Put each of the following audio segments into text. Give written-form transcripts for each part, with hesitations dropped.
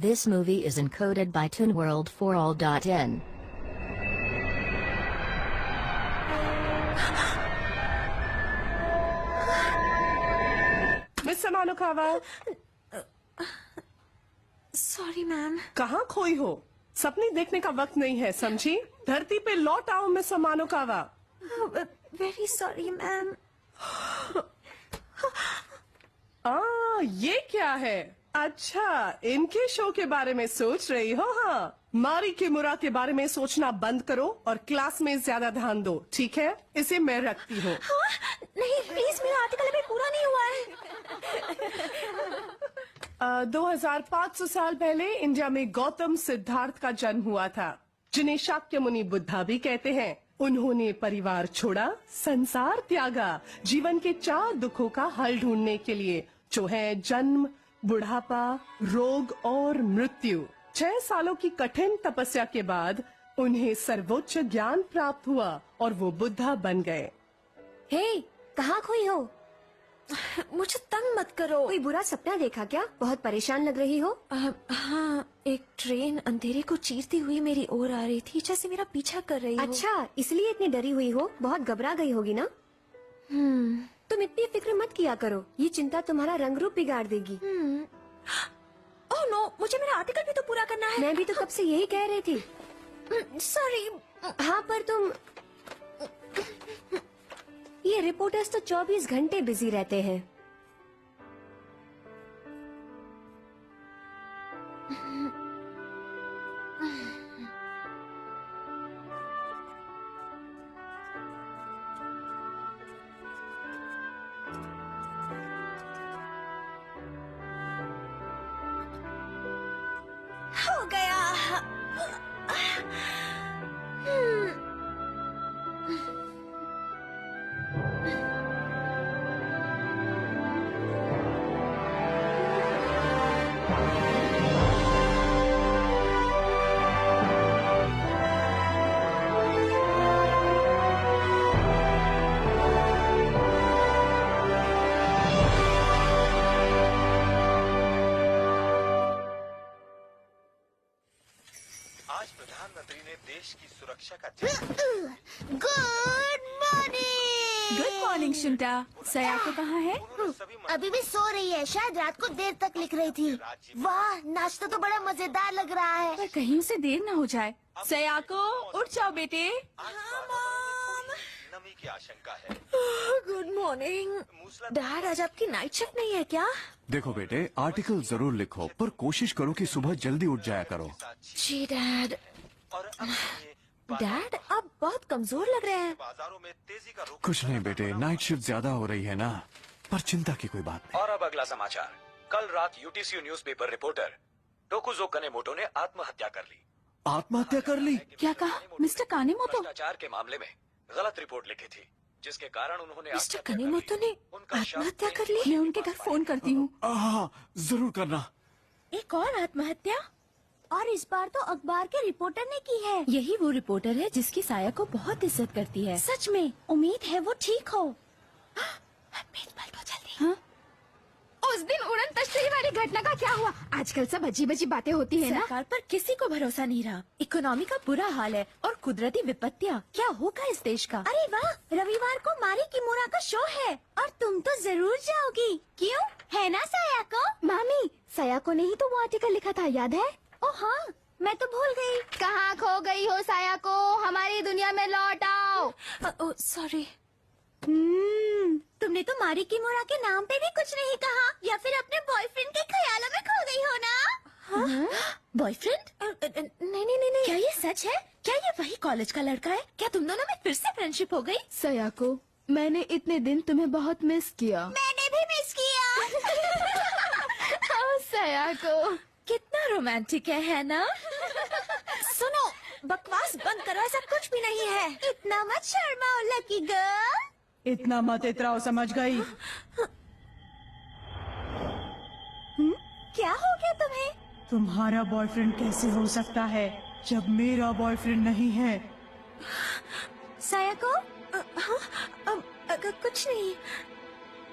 This movie is encoded by ToonWorld4All.in. Miss Samanukawa, sorry ma'am. कहाँ खोई हो? सपने देखने का वक्त नहीं है, समझी? धरती पे लौट आओ miss Samanukawa. Very sorry ma'am. ये क्या है? अच्छा, इनके शो के बारे में सोच रही हो? हाँ, मारी किमुरा के बारे में सोचना बंद करो और क्लास में ज्यादा ध्यान दो, ठीक है? इसे मैं रखती हूँ। हाँ? नहीं प्लीज, मेरा आर्टिकल अभी पूरा नहीं हुआ है। 2500 साल पहले इंडिया में गौतम सिद्धार्थ का जन्म हुआ था, जिन्हें शाक्य मुनि बुद्धा भी कहते हैं। उन्होंने परिवार छोड़ा, संसार त्यागा, जीवन के 4 दुखों का हल ढूंढने के लिए, जो है जन्म, बुढ़ापा, रोग और मृत्यु। 6 सालों की कठिन तपस्या के बाद उन्हें सर्वोच्च ज्ञान प्राप्त हुआ और वो बुद्धा बन गए। हे, कहाँ खोई हो? मुझे तंग मत करो। कोई बुरा सपना देखा क्या? बहुत परेशान लग रही हो। हाँ, एक ट्रेन अंधेरे को चीरती हुई मेरी ओर आ रही थी, जैसे मेरा पीछा कर रही हो। अच्छा, इसलिए इतनी डरी हुई हो? बहुत घबरा गई होगी ना? तुम इतनी फिक्र मत किया करो, ये चिंता तुम्हारा रंग रूप बिगाड़ देगी। ओह नो, मुझे मेरा आर्टिकल भी तो पूरा करना है। मैं भी तो कब से यही कह रही थी। सॉरी। हाँ, पर तुम ये रिपोर्टर्स तो 24 घंटे बिजी रहते हैं। हो गया। आज प्रधानमंत्री ने देश की सुरक्षा का गुड मॉर्निंग शुंटा। सयाको कहाँ है? अभी भी सो रही है, शायद रात को देर तक लिख रही थी। वाह, नाश्ता तो बड़ा मजेदार लग रहा है। पर कहीं उसे देर न हो जाए। सयाको, उठ जाओ बेटे। नमी की आशंका है। गुड मॉर्निंग डैड, आज आपकी नाइट शिफ्ट नहीं है क्या? देखो बेटे, आर्टिकल जरूर लिखो, पर कोशिश करो कि सुबह जल्दी उठ जाया करो। जी डैड। और अब डैड, आप बहुत कमजोर लग रहे हैं। बाजारों में तेजी का रुख। कुछ नहीं बेटे, नाइट शिफ्ट ज्यादा हो रही है ना, पर चिंता की कोई बात नहीं। और अब अगला समाचार। कल रात यूटीसी न्यूज़पेपर रिपोर्टर टोकुजो कनेमोटो ने आत्महत्या कर ली। आत्महत्या कर ली? क्या कहा मिस्टर कानेमोटो? भ्रष्टाचार के मामले में गलत रिपोर्ट लिखी थी, जिसके कारण उन्होंने मिस्टर कनेमोटो ने आत्महत्या कर ली? मैं उनके घर फोन करती हूँ। हाँ, जरूर करना। एक और आत्महत्या? और इस बार तो अखबार के रिपोर्टर ने की है। यही वो रिपोर्टर है जिसकी साया को बहुत इज्जत करती है। सच में, उम्मीद है वो ठीक हो। पेज पलटो जल्दी। हाँ? उस दिन उड़न तश्तरी वाली घटना का क्या हुआ? आजकल सब अजीब अजीब बातें होती है ना। सरकार पर किसी को भरोसा नहीं रहा। इकोनॉमी का बुरा हाल है और कुदरती विपत्तियाँ। क्या होगा इस देश का? अरे वाह, रविवार को मारी किमुरा का शो है और तुम तो जरूर जाओगी, क्यों? है ना सायाको? मामी, सयाको ने ही तो वो आर्टिकल लिखा था, याद है? ओ हाँ, मैं तो भूल गई। कहाँ खो गई हो सायाको? हमारी दुनिया में लौट आओ। सॉरी। तुमने तो मारी किमुरा के नाम पे भी कुछ नहीं कहा, या फिर अपने बॉयफ्रेंड के ख्यालों में खो गई हो ना? बॉयफ्रेंड? नहीं नहीं नहीं। क्या ये सच है? क्या ये वही कॉलेज का लड़का है? क्या तुम दोनों में फिर से फ्रेंडशिप हो गई? सयाको, मैंने इतने दिन तुम्हें बहुत मिस किया। मैंने भी मिस किया। सयाको, कितना रोमांटिक है ना? सुनो, बकवास बंद करो, ऐसा कुछ भी नहीं है। इतना मत शर्माओ लकी गर्ल। इतना मत इतराओ, समझ गई? क्या हो गया तुम्हें? तुम्हारा बॉयफ्रेंड कैसे हो सकता है जब मेरा बॉयफ्रेंड नहीं है? सायाको? कुछ नहीं।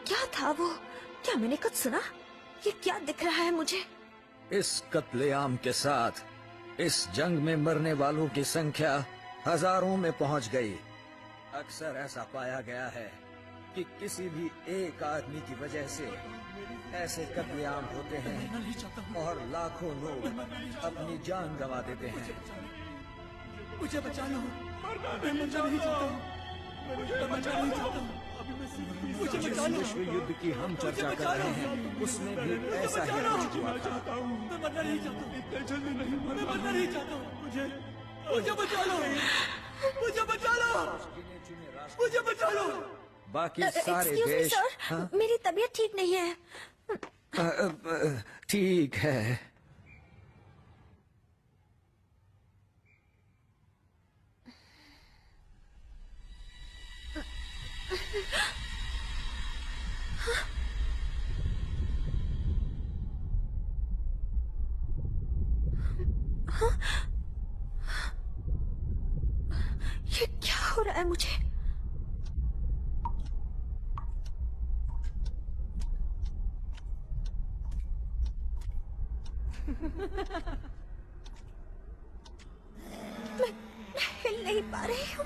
क्या था वो? क्या मैंने कुछ सुना? ये क्या दिख रहा है मुझे? इस कत्लेआम के साथ इस जंग में मरने वालों की संख्या हजारों में पहुंच गई। अक्सर ऐसा पाया गया है कि किसी भी एक आदमी की वजह से ऐसे कत्लेआम होते हैं और लाखों लोग अपनी जान गंवा देते हैं। मुझे बचा लो, मैं मरना नहीं चाहता हूँ, मैं मरना नहीं चाहता हूँ। जिस विश्व युद्ध की हम चर्चा कर रहे हैं उसमें भी ऐसा ही कुछ हुआ था। मैं मरना नहीं चाहता हूँ, इतने जल्दी नहीं, मैं मरना नहीं चाहता हूँ। मुझे बचा लो, मुझे बचा लो, मुझे बचा लो। बाकी सारे देश हाँ? मेरी तबीयत ठीक नहीं है। ठीक है। ये क्या हो रहा है मुझे? मैं हिल नहीं पा रही हूँ।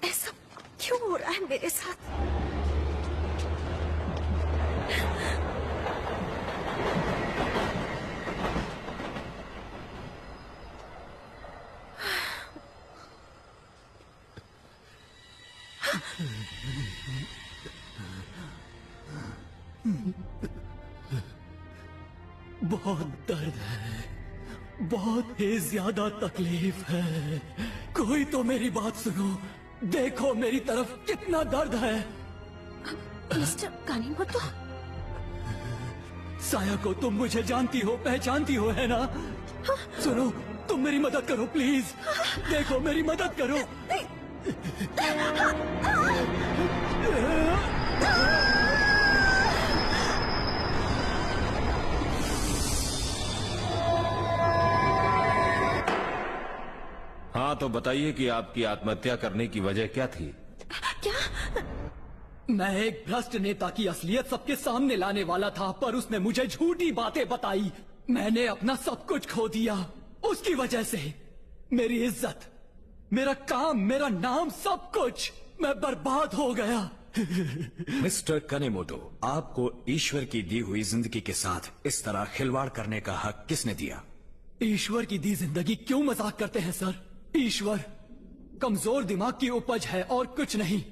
ऐसा क्यों हो रहा है मेरे साथ? बहुत दर्द है, बहुत ही ज्यादा तकलीफ है। कोई तो मेरी बात सुनो, देखो मेरी तरफ कितना दर्द है। मिस्टर कानीमोटो, साया को तुम मुझे जानती हो, पहचानती हो, है ना? सुनो, तुम मेरी मदद करो प्लीज। देखो मेरी मदद करो। हाँ तो बताइए कि आपकी आत्महत्या करने की वजह क्या थी? क्या? मैं एक भ्रष्ट नेता की असलियत सबके सामने लाने वाला था, पर उसने मुझे झूठी बातें बताई। मैंने अपना सब कुछ खो दिया उसकी वजह से। मेरी इज्जत, मेरा काम, मेरा नाम, सब कुछ मैं बर्बाद हो गया। मिस्टर कनेमोटो, आपको ईश्वर की दी हुई जिंदगी के साथ इस तरह खिलवाड़ करने का हक किसने दिया? ईश्वर की दी जिंदगी क्यों मजाक करते हैं सर? ईश्वर कमजोर दिमाग की उपज है और कुछ नहीं।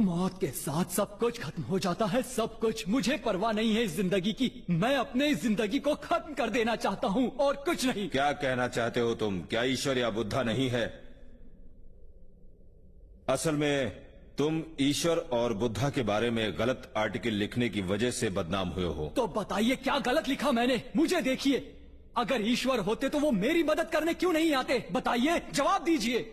मौत के साथ सब कुछ खत्म हो जाता है, सब कुछ। मुझे परवाह नहीं है इस जिंदगी की। मैं अपने इस जिंदगी को खत्म कर देना चाहता हूँ और कुछ नहीं। क्या कहना चाहते हो तुम? क्या ईश्वर या बुद्धा नहीं है? असल में तुम ईश्वर और बुद्धा के बारे में गलत आर्टिकल लिखने की वजह से बदनाम हुए हो। तो बताइए क्या गलत लिखा मैंने? मुझे देखिए, अगर ईश्वर होते तो वो मेरी मदद करने क्यों नहीं आते? बताइए, जवाब दीजिए।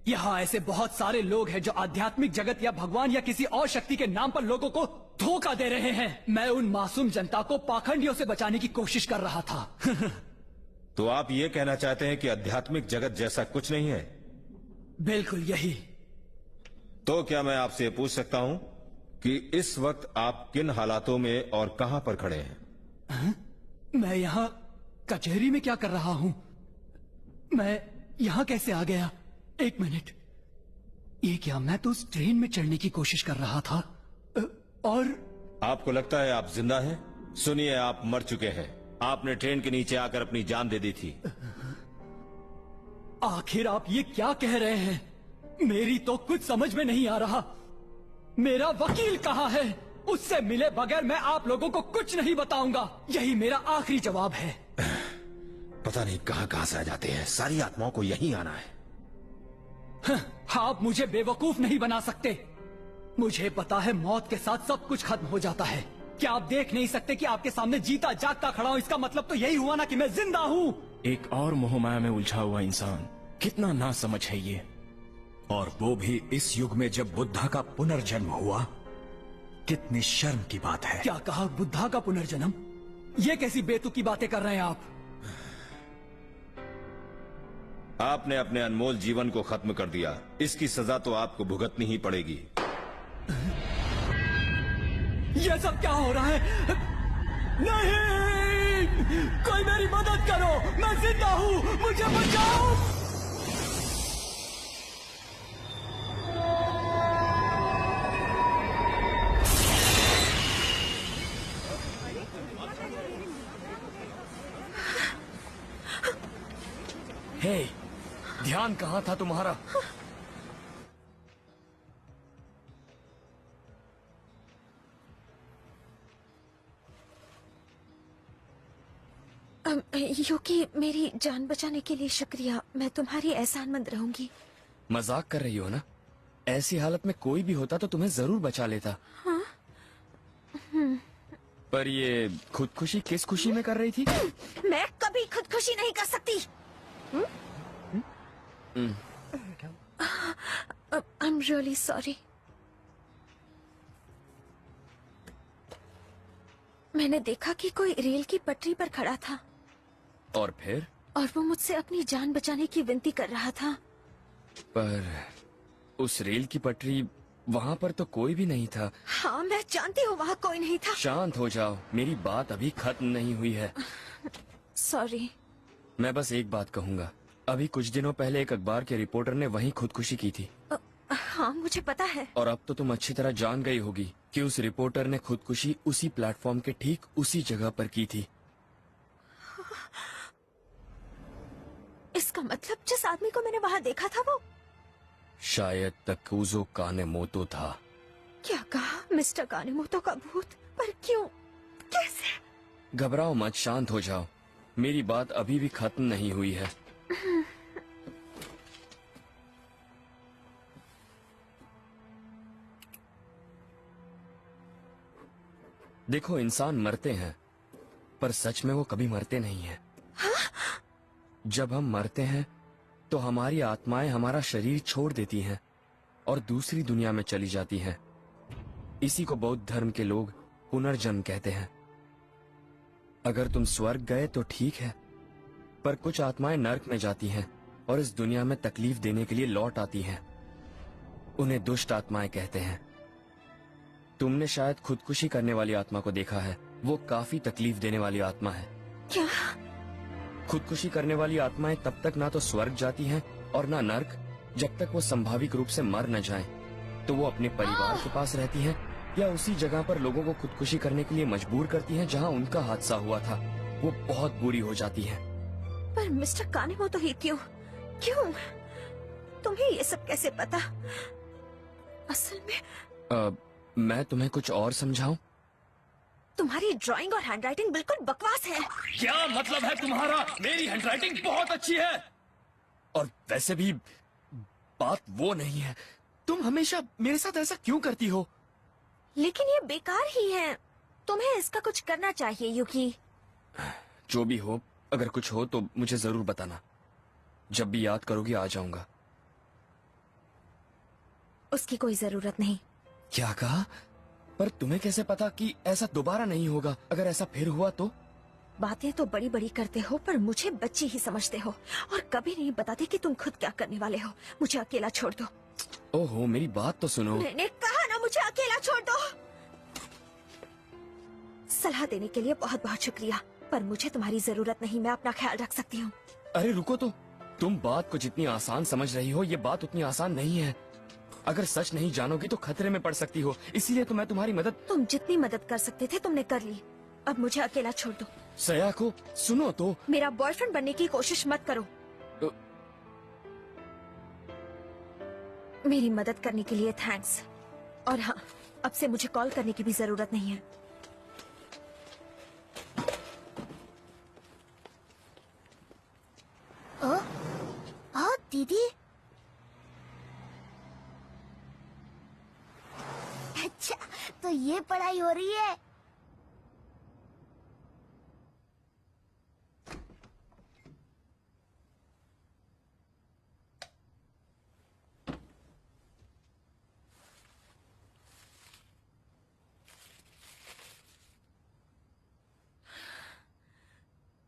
यहाँ ऐसे बहुत सारे लोग हैं जो आध्यात्मिक जगत या भगवान या किसी और शक्ति के नाम पर लोगों को धोखा दे रहे हैं। मैं उन मासूम जनता को पाखंडियों से बचाने की कोशिश कर रहा था। तो आप ये कहना चाहते हैं कि आध्यात्मिक जगत जैसा कुछ नहीं है? बिल्कुल यही। तो क्या मैं आपसे ये पूछ सकता हूं कि इस वक्त आप किन हालातों में और कहां पर खड़े हैं? मैं यहाँ कचहरी में क्या कर रहा हूँ? मैं यहाँ कैसे आ गया? एक मिनट, ये क्या? मैं तो उस ट्रेन में चढ़ने की कोशिश कर रहा था और आपको लगता है आप जिंदा हैं? सुनिए, आप मर चुके हैं। आपने ट्रेन के नीचे आकर अपनी जान दे दी थी। आखिर आप ये क्या कह रहे हैं? मेरी तो कुछ समझ में नहीं आ रहा। मेरा वकील कहाँ है? उससे मिले बगैर मैं आप लोगों को कुछ नहीं बताऊंगा। यही मेरा आखिरी जवाब है। पता नहीं कहां कहां से आ जाते हैं। सारी आत्माओं को यहीं आना है। आप मुझे बेवकूफ नहीं बना सकते। मुझे पता है मौत के साथ सब कुछ खत्म हो जाता है। क्या आप देख नहीं सकते कि आपके सामने जीता जागता खड़ा हूं? इसका मतलब तो यही हुआ ना कि मैं जिंदा हूं। एक और मोहमाया में उलझा हुआ इंसान, कितना ना समझ है ये। और वो भी इस युग में जब बुद्धा का पुनर्जन्म हुआ। कितनी शर्म की बात है। क्या कहा? बुद्धा का पुनर्जन्म? ये कैसी बेतुकी बातें कर रहे हैं आप? आपने अपने अनमोल जीवन को खत्म कर दिया। इसकी सजा तो आपको भुगतनी ही पड़ेगी। ये सब क्या हो रहा है? नहीं! कोई मेरी मदद करो, मैं जिंदा हूं, मुझे बचाओ। हे, ध्यान कहाँ था तुम्हारा? युकी, मेरी जान बचाने के लिए शुक्रिया। मैं तुम्हारी एहसानमंद रहूंगी। मजाक कर रही हो ना? ऐसी हालत में कोई भी होता तो तुम्हें जरूर बचा लेता। हाँ? पर ये खुदकुशी किस खुशी में कर रही थी? मैं कभी खुदकुशी नहीं कर सकती। I'm really sorry. मैंने देखा कि कोई रेल की पटरी पर खड़ा था। और फिर? और वो मुझसे अपनी जान बचाने की विनती कर रहा था। पर उस रेल की पटरी, वहाँ पर तो कोई भी नहीं था। हाँ, मैं जानती हूँ वहाँ कोई नहीं था। शांत हो जाओ, मेरी बात अभी खत्म नहीं हुई है। सॉरी। मैं बस एक बात कहूँगा। अभी कुछ दिनों पहले एक अखबार के रिपोर्टर ने वहीं खुदकुशी की थी। हाँ, मुझे पता है। और अब तो तुम अच्छी तरह जान गई होगी कि उस रिपोर्टर ने खुदकुशी उसी प्लेटफॉर्म के ठीक उसी जगह पर की थी। इसका मतलब जिस आदमी को मैंने वहाँ देखा था वो शायद तकुजो कानेमोतो था। क्या कहा? मिस्टर कानेमोतो का भूत? पर क्यों? कैसे? घबराओ मत, शांत हो जाओ। मेरी बात अभी भी खत्म नहीं हुई है। देखो, इंसान मरते हैं, पर सच में वो कभी मरते नहीं हैं। जब हम मरते हैं तो हमारी आत्माएं हमारा शरीर छोड़ देती हैं और दूसरी दुनिया में चली जाती हैं। इसी को बौद्ध धर्म के लोग पुनर्जन्म कहते हैं। अगर तुम स्वर्ग गए तो ठीक है, पर कुछ आत्माएं नर्क में जाती हैं और इस दुनिया में तकलीफ देने के लिए लौट आती हैं। उन्हें दुष्ट आत्माएं कहते हैं। तुमने शायद खुदकुशी करने वाली आत्मा को देखा है। वो काफी तकलीफ देने वाली आत्मा है। क्या? खुदकुशी करने वाली आत्माएं तब तक ना तो स्वर्ग जाती हैं और ना नर्क, जब तक वो संभाविक रूप से मर न जाएं। तो वो अपने परिवार के पास रहती हैं या उसी जगह पर लोगों को खुदकुशी करने के लिए मजबूर करती हैं जहां उनका हादसा हुआ था। वो बहुत बुरी हो जाती हैं। पर मिस्टर कानेमोतो ही क्यों? क्यों? तुम्हें ये सब कैसे पता? असल में मैं तुम्हें कुछ और समझाऊं? तुम्हारी ड्राइंग और हैंडराइटिंग बिल्कुल बकवास है। क्या मतलब है तुम्हारा? मेरी हैंडराइटिंग बहुत अच्छी है। और वैसे भी बात वो नहीं है। तुम हमेशा मेरे साथ ऐसा क्यों करती हो? लेकिन ये बेकार ही है। तुम्हें इसका कुछ करना चाहिए युकी। जो भी हो, अगर कुछ हो तो मुझे जरूर बताना। जब भी याद करोगी आ जाऊंगा। उसकी कोई जरूरत नहीं। क्या कहा? पर तुम्हें कैसे पता कि ऐसा दोबारा नहीं होगा? अगर ऐसा फिर हुआ तो? बातें तो बड़ी बड़ी करते हो, पर मुझे बच्ची ही समझते हो और कभी नहीं बताते कि तुम खुद क्या करने वाले हो। मुझे अकेला छोड़ दो। ओहो, मेरी बात तो सुनो। मैंने कहा ना, मुझे अकेला छोड़ दो। सलाह देने के लिए बहुत बहुत शुक्रिया, पर मुझे तुम्हारी जरूरत नहीं। मैं अपना ख्याल रख सकती हूँ। अरे रुको तो। तुम बात को जितनी आसान समझ रही हो, ये बात उतनी आसान नहीं है। अगर सच नहीं जानोगी तो खतरे में पड़ सकती हो। इसीलिए तो मैं तुम्हारी मदद। तुम जितनी मदद कर सकते थे तुमने कर ली। अब मुझे अकेला छोड़ दो। सयाको, सुनो तो। मेरा बॉयफ्रेंड बनने की कोशिश मत करो। मेरी मदद करने के लिए थैंक्स। और हाँ, अब से मुझे कॉल करने की भी जरूरत नहीं है। तो ये पढ़ाई हो रही है।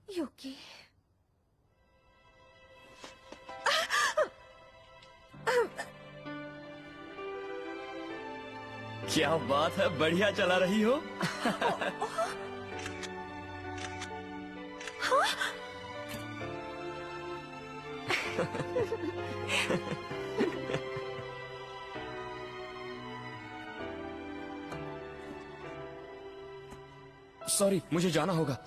युकी, क्या बात है, बढ़िया चला रही हो। सॉरी, मुझे जाना होगा।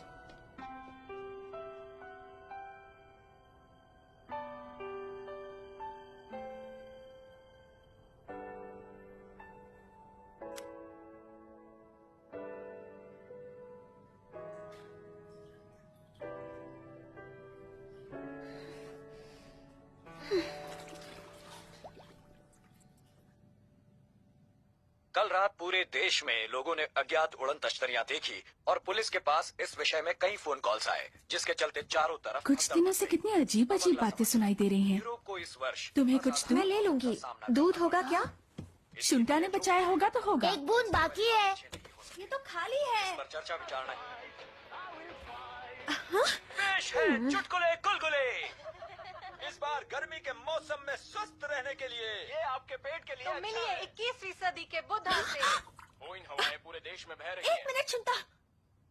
कल रात पूरे देश में लोगों ने अज्ञात उड़न तश्तरियां देखी और पुलिस के पास इस विषय में कई फोन कॉल्स आए, जिसके चलते चारों तरफ कुछ दिनों से कितनी अजीब अजीब बातें सुनाई दे रही हैं। यूरोप को इस वर्ष तुम्हें कुछ मैं ले लूंगी। दूध होगा क्या? शुंटा ने बचाया होगा तो होगा। एक बूंद बाकी है। ये तो खाली है। इस पर चर्चा विचारना पेश है चुटकुले गुलगुले। इस बार गर्मी के मौसम में स्वस्थ रहने के लिए ये आपके पेट के लिए तो मिलिए 21वीं सदी के बुद्धा से। मोइन हवाएं पूरे देश में बह रही हैं। एक मिनट सुनता।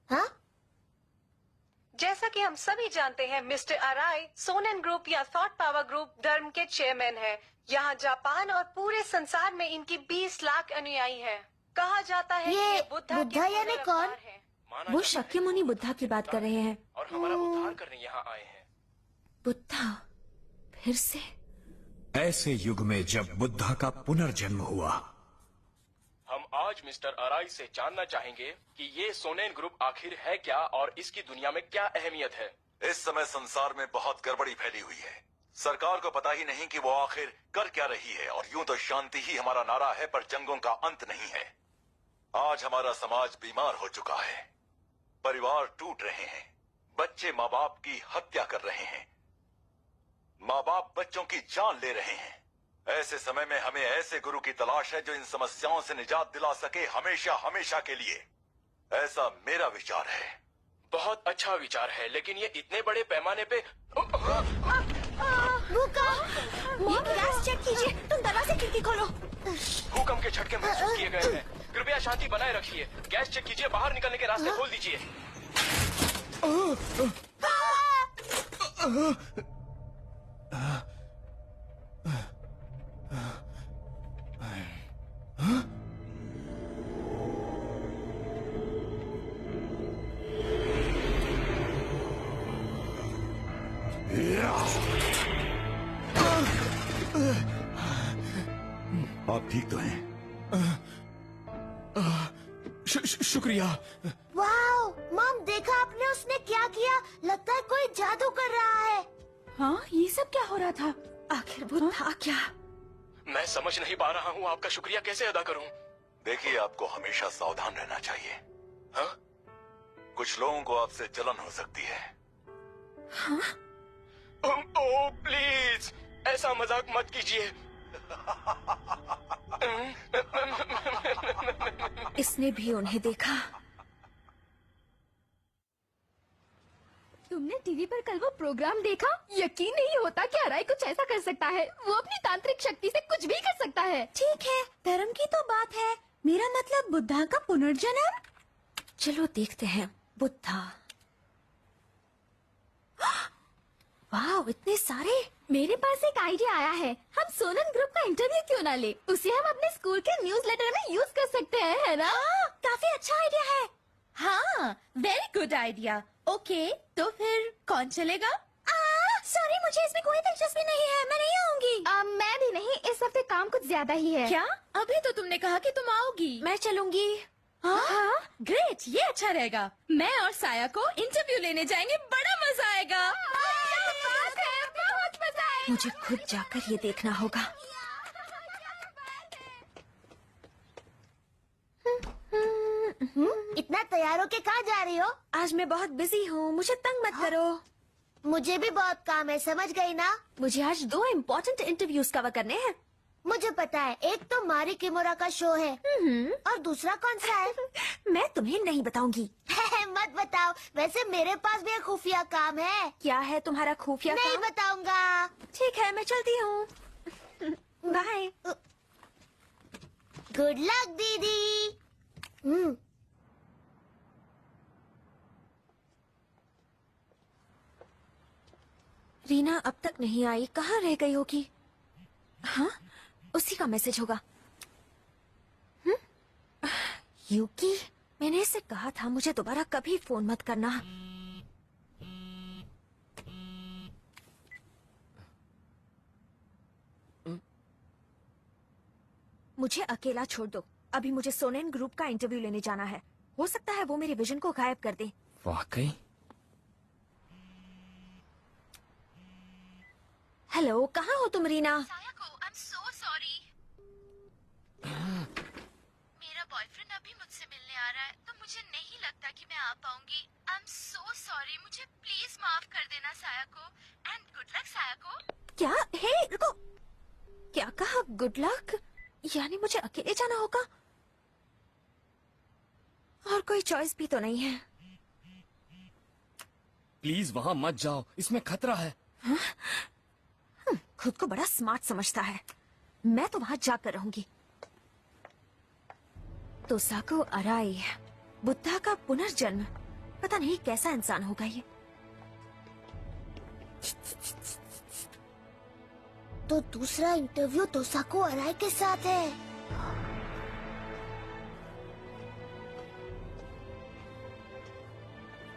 हाँ? जैसा कि हम सभी जानते हैं, मिस्टर अराई सोनेन ग्रुप या थॉट पावर ग्रुप धर्म के चेयरमैन हैं। यहाँ जापान और पूरे संसार में इनकी 20 लाख अनुयायी हैं। कहा जाता है ये कि बुद्धा बुद्धा यानी कौन? वो शाक्यमुनि बुद्धा की बात कर रहे हैं। और हमारा उद्धार करने यहाँ आए हैं। बुद्धा फिर से? ऐसे युग में जब बुद्धा का पुनर्जन्म हुआ। हम आज मिस्टर अराई से जानना चाहेंगे कि ये सोनेन ग्रुप आखिर है क्या और इसकी दुनिया में क्या अहमियत है। इस समय संसार में बहुत गड़बड़ी फैली हुई है। सरकार को पता ही नहीं कि वो आखिर कर क्या रही है, और यूं तो शांति ही हमारा नारा है, पर जंगों का अंत नहीं है। आज हमारा समाज बीमार हो चुका है, परिवार टूट रहे हैं, बच्चे माँ बाप की हत्या कर रहे हैं, माँ बाप बच्चों की जान ले रहे हैं। ऐसे समय में हमें ऐसे गुरु की तलाश है जो इन समस्याओं से निजात दिला सके, हमेशा हमेशा के लिए। ऐसा मेरा विचार है। बहुत अच्छा विचार है, लेकिन ये इतने बड़े पैमाने पे गैस चेक कीजिए। तुम दरवाजे खिड़की खोलो। भूकंप के झटके महसूस किए गए हैं। कृपया शांति बनाए रखिए। गैस चेक कीजिए, बाहर निकलने के रास्ते खोल दीजिए। आप ठीक तो हैं? शुक्रिया। वाओ, मॉम देखा आपने उसने क्या किया? लगता है कोई जादू कर रहा है। हाँ, ये सब क्या हो रहा था? आखिर वो था क्या? मैं समझ नहीं पा रहा हूँ, आपका शुक्रिया कैसे अदा करूँ? देखिए, आपको हमेशा सावधान रहना चाहिए। हाँ? कुछ लोगों को आपसे जलन हो सकती है। हाँ? ओह प्लीज, ऐसा मजाक मत कीजिए। इसने भी उन्हें देखा। तुमने टीवी पर कल वो प्रोग्राम देखा? यकीन नहीं होता कि अराई कुछ ऐसा कर सकता है। वो अपनी तांत्रिक शक्ति से कुछ भी कर सकता है। ठीक है, धर्म की तो बात है, मेरा मतलब बुद्धा का पुनर्जन्म। चलो देखते हैं। बुद्धा। वाह, इतने सारे। मेरे पास एक आइडिया आया है। हम सोनन ग्रुप का इंटरव्यू क्यों ना ले? उसे हम अपने स्कूल के न्यूज़लेटर में यूज कर सकते हैं, है ना? हाँ, काफी अच्छा आइडिया है। हाँ, वेरी गुड आइडिया। ओके, तो फिर कौन चलेगा? सॉरी, मुझे इसमें कोई दिलचस्पी नहीं है, मैं नहीं आऊंगी। मैं भी नहीं, इस हफ्ते काम कुछ ज्यादा ही है। क्या? अभी तो तुमने कहा कि तुम आओगी। मैं चलूंगी। हाँ? ग्रेट, ये अच्छा रहेगा। मैं और साया को इंटरव्यू लेने जाएंगे, बड़ा मजा आएगा। बहुत मजा आएगा। मुझे खुद जाकर ये देखना होगा। इतना तैयार हो के कहाँ जा रही हो? आज मैं बहुत बिजी हूँ, मुझे तंग मत करो। मुझे भी बहुत काम है, समझ गई ना? मुझे आज 2 इम्पोर्टेंट इंटरव्यूज कवर करने हैं। मुझे पता है, एक तो मारी किमोरा का शो है और दूसरा कौन सा है? मैं तुम्हें नहीं बताऊंगी। मत बताओ, वैसे मेरे पास भी एक खुफिया काम है। क्या है तुम्हारा खुफिया नहीं काम? बताऊंगा। ठीक है, मैं चलती हूँ। बाय। गुड लक दीदी। रीना अब तक नहीं आई, कहाँ रह गई होगी? हाँ, उसी का मैसेज होगा। यूकी, मैंने इसे कहा था मुझे दोबारा कभी फोन मत करना। मुझे अकेला छोड़ दो, अभी मुझे सोनेन ग्रुप का इंटरव्यू लेने जाना है। हो सकता है वो मेरे विजन को गायब कर दे। वाकई? हेलो, कहाँ हो तुम रीना? I'm so sorry. मेरा बॉयफ्रेंड अभी मुझसे मिलने आ रहा है, तो मुझे नहीं लगता कि मैं आ पाऊंगी। I'm so sorry. मुझे प्लीज माफ कर देना साया को। And good luck साया को। क्या? हे, रुको। क्या कहा? Good luck? यानी मुझे अकेले जाना होगा? और कोई चॉइस भी तो नहीं है। प्लीज वहाँ मत जाओ, इसमें खतरा है। हाँ? खुद को बड़ा स्मार्ट समझता है। मैं तो वहां जाकर रहूंगी। तोसाको अराई, बुद्धा का पुनर्जन्म। पता नहीं कैसा इंसान होगा ये। तो दूसरा इंटरव्यू तोसाको अराई के साथ है।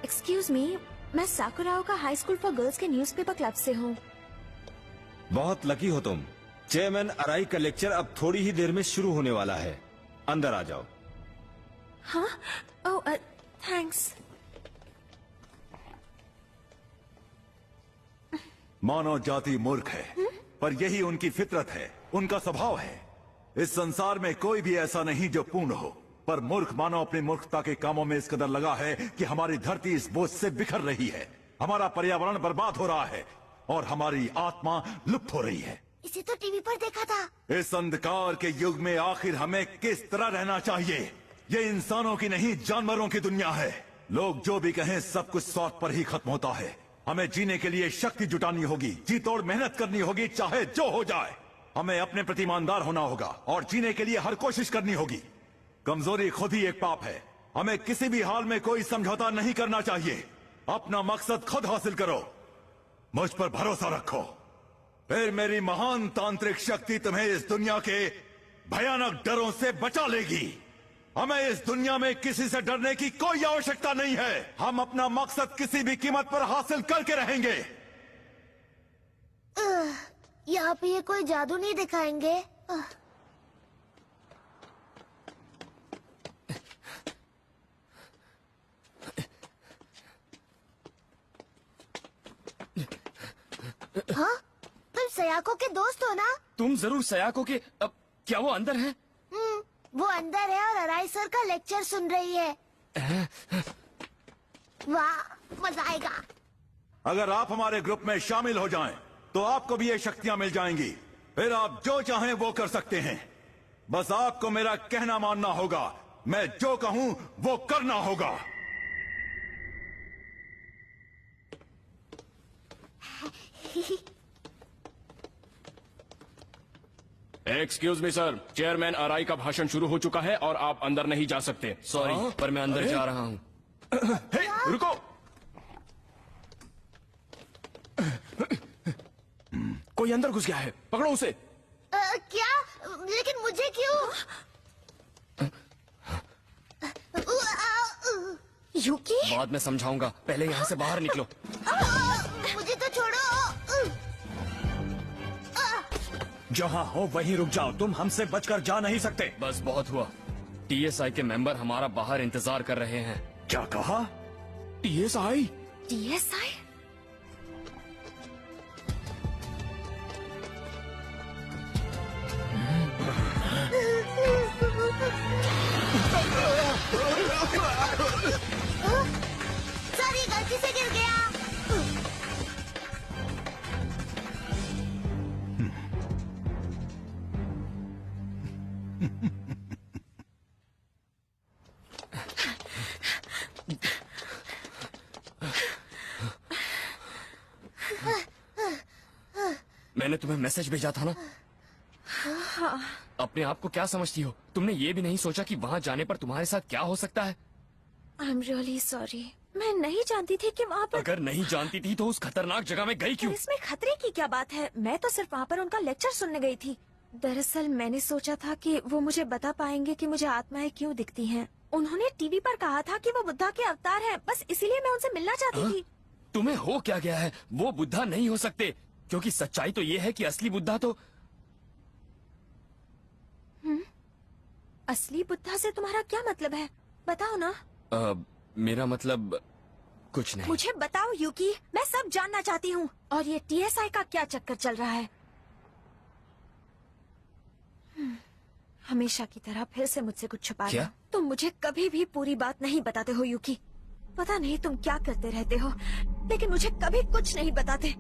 एक्सक्यूज मी, मैं साकुराओ का हाई स्कूल फॉर गर्ल्स के न्यूज़पेपर क्लब से हूँ। बहुत लकी हो तुम। चेयरमैन अराई का लेक्चर अब थोड़ी ही देर में शुरू होने वाला है। अंदर आ जाओ। हाँ? ओह, थैंक्स। मानव जाति मूर्ख है, पर यही उनकी फितरत है, उनका स्वभाव है। इस संसार में कोई भी ऐसा नहीं जो पूर्ण हो, पर मूर्ख मानव अपनी मूर्खता के कामों में इस कदर लगा है कि हमारी धरती इस बोझ से बिखर रही है, हमारा पर्यावरण बर्बाद हो रहा है और हमारी आत्मा लुप्त हो रही है। इसे तो टीवी पर देखा था। इस अंधकार के युग में आखिर हमें किस तरह रहना चाहिए? ये इंसानों की नहीं, जानवरों की दुनिया है। लोग जो भी कहें सब कुछ स्वार्थ पर ही खत्म होता है। हमें जीने के लिए शक्ति जुटानी होगी, जी तोड़ मेहनत करनी होगी, चाहे जो हो जाए। हमें अपने प्रति ईमानदार होना होगा और जीने के लिए हर कोशिश करनी होगी। कमजोरी खुद ही एक पाप है। हमें किसी भी हाल में कोई समझौता नहीं करना चाहिए। अपना मकसद खुद हासिल करो, मुझ पर भरोसा रखो, फिर मेरी महान तांत्रिक शक्ति तुम्हें इस दुनिया के भयानक डरों से बचा लेगी। हमें इस दुनिया में किसी से डरने की कोई आवश्यकता नहीं है। हम अपना मकसद किसी भी कीमत पर हासिल करके रहेंगे। यहाँ पे ये कोई जादू नहीं दिखाएंगे। हाँ? तुम सयाको के दोस्त हो ना? तुम जरूर सयाको के। अब क्या वो अंदर है? वो अंदर है और अराई सर का लेक्चर सुन रही है। वाह, मजा आएगा। अगर आप हमारे ग्रुप में शामिल हो जाएं, तो आपको भी ये शक्तियां मिल जाएंगी। फिर आप जो चाहें वो कर सकते हैं। बस आपको मेरा कहना मानना होगा। मैं जो कहूं वो करना होगा। एक्सक्यूज मी सर, चेयरमैन अराई का भाषण शुरू हो चुका है और आप अंदर नहीं जा सकते। सॉरी, पर मैं अंदर जा रहा हूँ। रुको। कोई अंदर घुस गया है, पकड़ो उसे। क्या? लेकिन मुझे क्यों? यूकी? बाद में समझाऊंगा, पहले यहाँ से बाहर निकलो। मुझे तो छोड़ो। जहाँ हो वहीं रुक जाओ, तुम हमसे बचकर जा नहीं सकते। बस बहुत हुआ। टीएसआई के मेंबर हमारा बाहर इंतजार कर रहे हैं। क्या कहा? टीएसआई? टीएसआई? गलती से गिर गया। मैंने तुम्हें मैसेज भेजा था ना। हाँ। अपने आप को क्या समझती हो? तुमने ये भी नहीं सोचा कि वहाँ जाने पर तुम्हारे साथ क्या हो सकता है? I am really sorry. मैं नहीं जानती थी कि वहाँ पर। अगर नहीं जानती थी तो उस खतरनाक जगह में गई क्यों? इसमें खतरे की क्या बात है? मैं तो सिर्फ वहाँ पर उनका लेक्चर सुनने गई थी। दरअसल मैंने सोचा था कि वो मुझे बता पाएंगे कि मुझे आत्माएं क्यों दिखती हैं। उन्होंने टीवी पर कहा था कि वो बुद्धा के अवतार हैं। बस इसीलिए मैं उनसे मिलना चाहती थी। तुम्हें हो क्या गया है? वो बुद्धा नहीं हो सकते, क्योंकि सच्चाई तो ये है कि असली बुद्धा तो। असली बुद्धा से तुम्हारा क्या मतलब है? बताओ ना। मेरा मतलब कुछ नहीं। मुझे बताओ यूकी, मैं सब जानना चाहती हूँ। और ये टीएसआई का क्या चक्कर चल रहा है? हमेशा की तरह फिर से मुझसे कुछ छुपा रहे हो। तुम मुझे कभी भी पूरी बात नहीं बताते हो यूकी। पता नहीं तुम क्या करते रहते हो, लेकिन मुझे कभी कुछ नहीं बताते।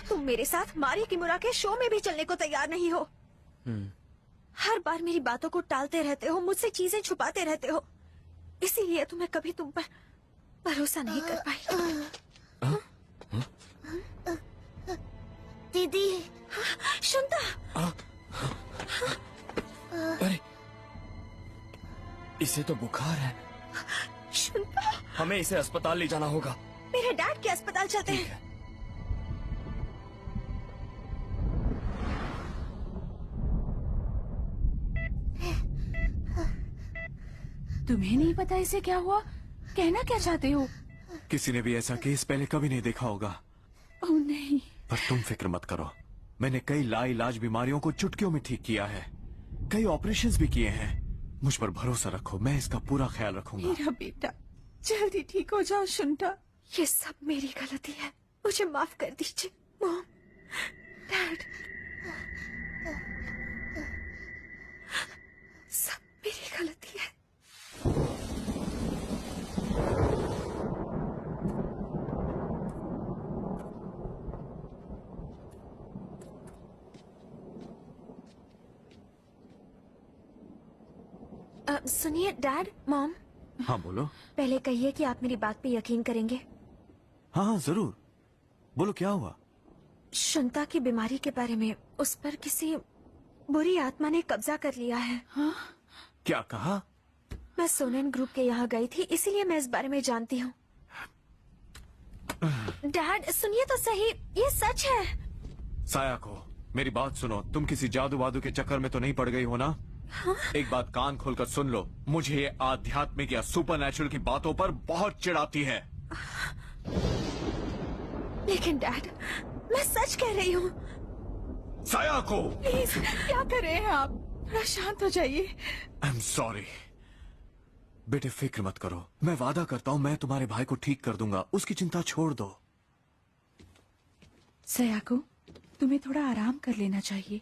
तुम मेरे साथ मारी किमुरा के शो में भी चलने को तैयार नहीं हो। हर बार मेरी बातों को टालते रहते हो, मुझसे चीजें छुपाते रहते हो। इसीलिए तो मैं कभी तुम पर भरोसा नहीं कर पाई। दीदी। शुंता। अरे, इसे तो बुखार है। शुंता। हमें इसे अस्पताल ले जाना होगा। मेरे डैड के अस्पताल चलते हैं। तुम्हें नहीं पता इसे क्या हुआ? कहना क्या चाहते हो? किसी ने भी ऐसा केस पहले कभी नहीं देखा होगा। ओह नहीं। पर तुम फिक्र मत करो, मैंने कई लाइलाज बीमारियों को चुटकियों में ठीक किया है। कई ऑपरेशंस भी किए हैं। मुझ पर भरोसा रखो, मैं इसका पूरा ख्याल रखूंगा। मेरा बेटा जल्दी ठीक हो जाओ शुंटा। ये सब मेरी गलती है, मुझे माफ कर दीजिए। मॉम, डैड, सब मेरी गलती है। सुनिए डैड, मॉम। हाँ बोलो। पहले कहिए कि आप मेरी बात पे यकीन करेंगे। हाँ हाँ जरूर, बोलो क्या हुआ? शुंता की बीमारी के बारे में उस पर किसी बुरी आत्मा ने कब्जा कर लिया है। हाँ? क्या कहा? मैं सोनेन ग्रुप के यहाँ गई थी, इसीलिए मैं इस बारे में जानती हूँ। डैड सुनिए तो सही, ये सच है। सायाको, मेरी बात सुनो, तुम किसी जादू वादू के चक्कर में तो नहीं पड़ गई हो ना? हाँ? एक बात कान खोलकर सुन लो, मुझे ये आध्यात्मिक या सुपर नेचुरल की बातों पर बहुत चिढ़ाती है। लेकिन डैड, मैं सच कह रही हूँ। सायाको, प्लीज, क्या कर रहे हैं आप? थोड़ा शांत हो जाइए। I am sorry. बेटे फिक्र मत करो, मैं वादा करता हूँ मैं तुम्हारे भाई को ठीक कर दूंगा, उसकी चिंता छोड़ दो। सयाको, तुम्हें थोड़ा आराम कर लेना चाहिए।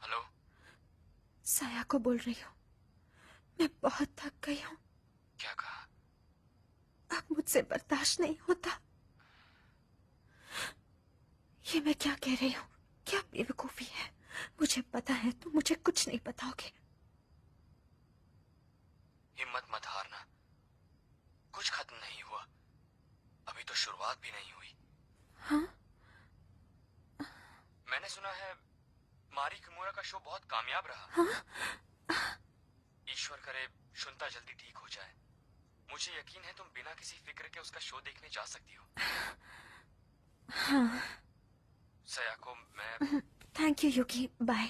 हेलो, सयाको बोल रही हूँ। मैं बहुत थक गई हूँ। क्या कहा? अब मुझसे बर्दाश्त नहीं होता। ये मैं क्या कह रही हूँ? क्या बेवकूफी है। मुझे पता है तुम मुझे कुछ नहीं बताओगे। हिम्मत मत हारना, कुछ खत्म नहीं हुआ, अभी तो शुरुआत भी नहीं हुई। हाँ? मैंने सुना है मारी किमुरा का शो बहुत कामयाब रहा। हाँ? ईश्वर करे शुंता जल्दी ठीक हो जाए। मुझे यकीन है तुम बिना किसी फिक्र के उसका शो देखने जा सकती हो। हाँ। सयाको, मैं थैंक यू युकी, बाय।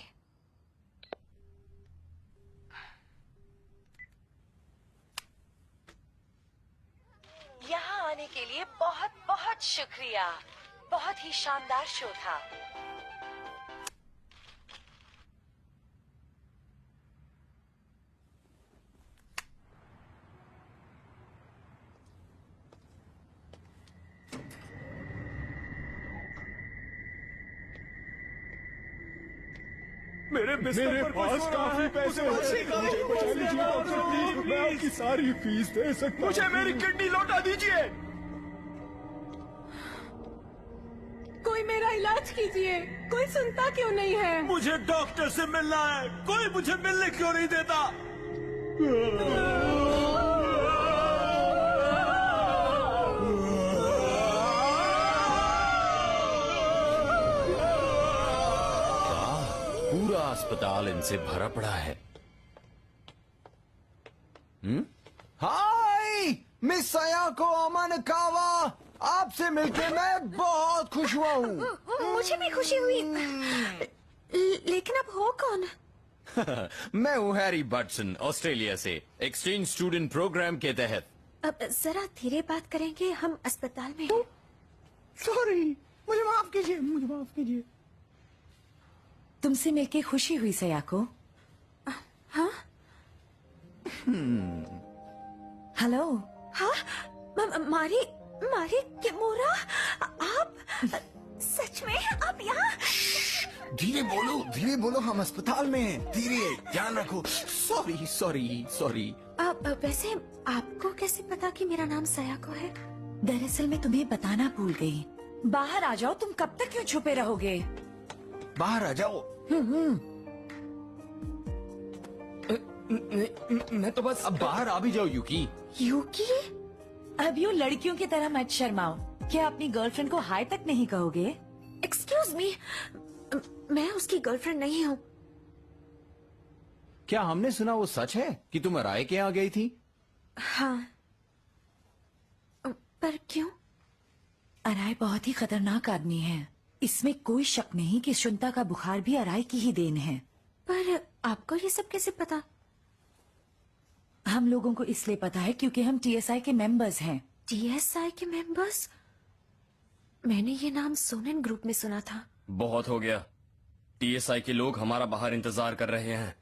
यहाँ आने के लिए बहुत बहुत शुक्रिया। बहुत ही शानदार शो था। मेरे पास काफी पैसे हैं। मुझे बचा लीजिए डॉक्टर प्लीज, मैं आपकी सारी फीस दे सकता हूँ। मुझे मेरी किडनी लौटा दीजिए। कोई मेरा इलाज कीजिए, कोई सुनता क्यों नहीं है? मुझे डॉक्टर से मिलना है, कोई मुझे मिलने क्यों नहीं देता? पूरा अस्पताल इनसे भरा पड़ा है। हाय मिस सयाको अमानकावा, आपसे मिलकर मैं बहुत खुश हुआ हूँ। मुझे भी खुशी हुई। लेकिन अब हो कौन? मैं हूँ हैरी बटसन, ऑस्ट्रेलिया से, एक्सचेंज स्टूडेंट प्रोग्राम के तहत। अब जरा धीरे बात करेंगे, हम अस्पताल में। सॉरी, मुझे माफ कीजिए, मुझे माफ कीजिए। तुमसे मिलके खुशी हुई सयाको। हाँ? हेलो। हाँ? मारी किमोरा, आप सच में आप यहाँ? धीरे बोलो, हम अस्पताल में हैं। धीरे, ध्यान रखो। सॉरी। वैसे आपको कैसे पता कि मेरा नाम सयाको है? दरअसल मैं तुम्हें बताना भूल गई। बाहर आ जाओ, तुम कब तक क्यों छुपे रहोगे? बाहर आ जाओ। मैं तो बस अब बाहर आ भी जाओ यूकी। यूकी? अब यूँ लड़कियों की तरह मत शर्माओ। क्या अपनी गर्लफ्रेंड को हाय तक नहीं कहोगे? एक्सक्यूज मी, मैं उसकी गर्लफ्रेंड नहीं हूँ। क्या हमने सुना वो सच है कि तुम अराय के यहाँ गई थी? हाँ। पर क्यों? अराय बहुत ही खतरनाक आदमी है। इसमें कोई शक नहीं कि शुंता का बुखार भी अराय की ही देन है। पर आपको ये सब कैसे पता? हम लोगों को इसलिए पता है क्योंकि हम टीएसआई के मेंबर्स हैं। टीएसआई के मेंबर्स? मैंने ये नाम सोनेन ग्रुप में सुना था। बहुत हो गया। टीएसआई के लोग हमारा बाहर इंतजार कर रहे हैं।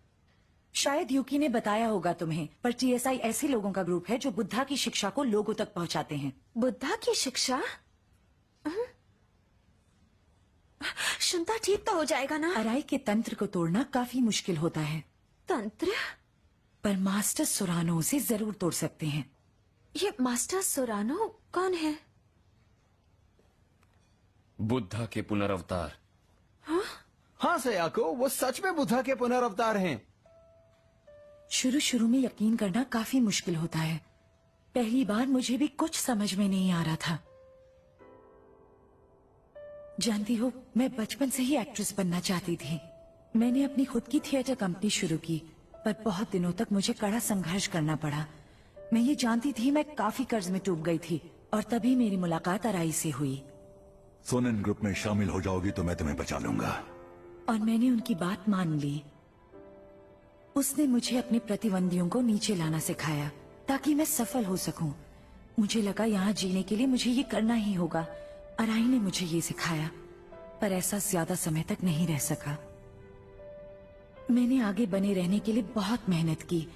शायद यूकी ने बताया होगा तुम्हें, पर टीएसआई ऐसे लोगों का ग्रुप है जो बुद्धा की शिक्षा को लोगों तक पहुंचाते हैं। बुद्धा की शिक्षा? शुंता ठीक तो हो जाएगा ना? अराई के तंत्र को तोड़ना काफी मुश्किल होता है। तंत्र? पर मास्टर सोरानो उसे जरूर तोड़ सकते हैं। ये मास्टर सोरानो कौन है? बुद्धा के पुनर्अवतार। हाँ सयाको, वो सच में बुद्धा के पुनर्अवतार हैं। शुरू में यकीन करना काफी मुश्किल होता है। पहली बार मुझे भी कुछ समझ में नहीं आ रहा था। जानती हो, मैं बचपन से ही एक्ट्रेस बनना चाहती थी। मैंने अपनी खुद की थिएटर कंपनी शुरू की, पर बहुत दिनों तक मुझे कड़ा संघर्ष करना पड़ा। मैं ये जानती थी मैं काफी कर्ज में डूब गई थी, और तभी मेरी मुलाकात अराई से हुई। सोनेन ग्रुप में शामिल हो जाओगी तो मैं तुम्हें बचा लूंगा। और मैंने उनकी बात मान ली। उसने मुझे अपने प्रतिद्वंदियों को नीचे लाना सिखाया ताकि मैं सफल हो सकूं। मुझे लगा यहाँ जीने के लिए मुझे ये करना ही होगा। अराई ने मुझे ये सिखाया, पर ऐसा ज्यादा समय तक नहीं रह सका। मैंने आगे बने रहने के लिए बहुत मेहनत की,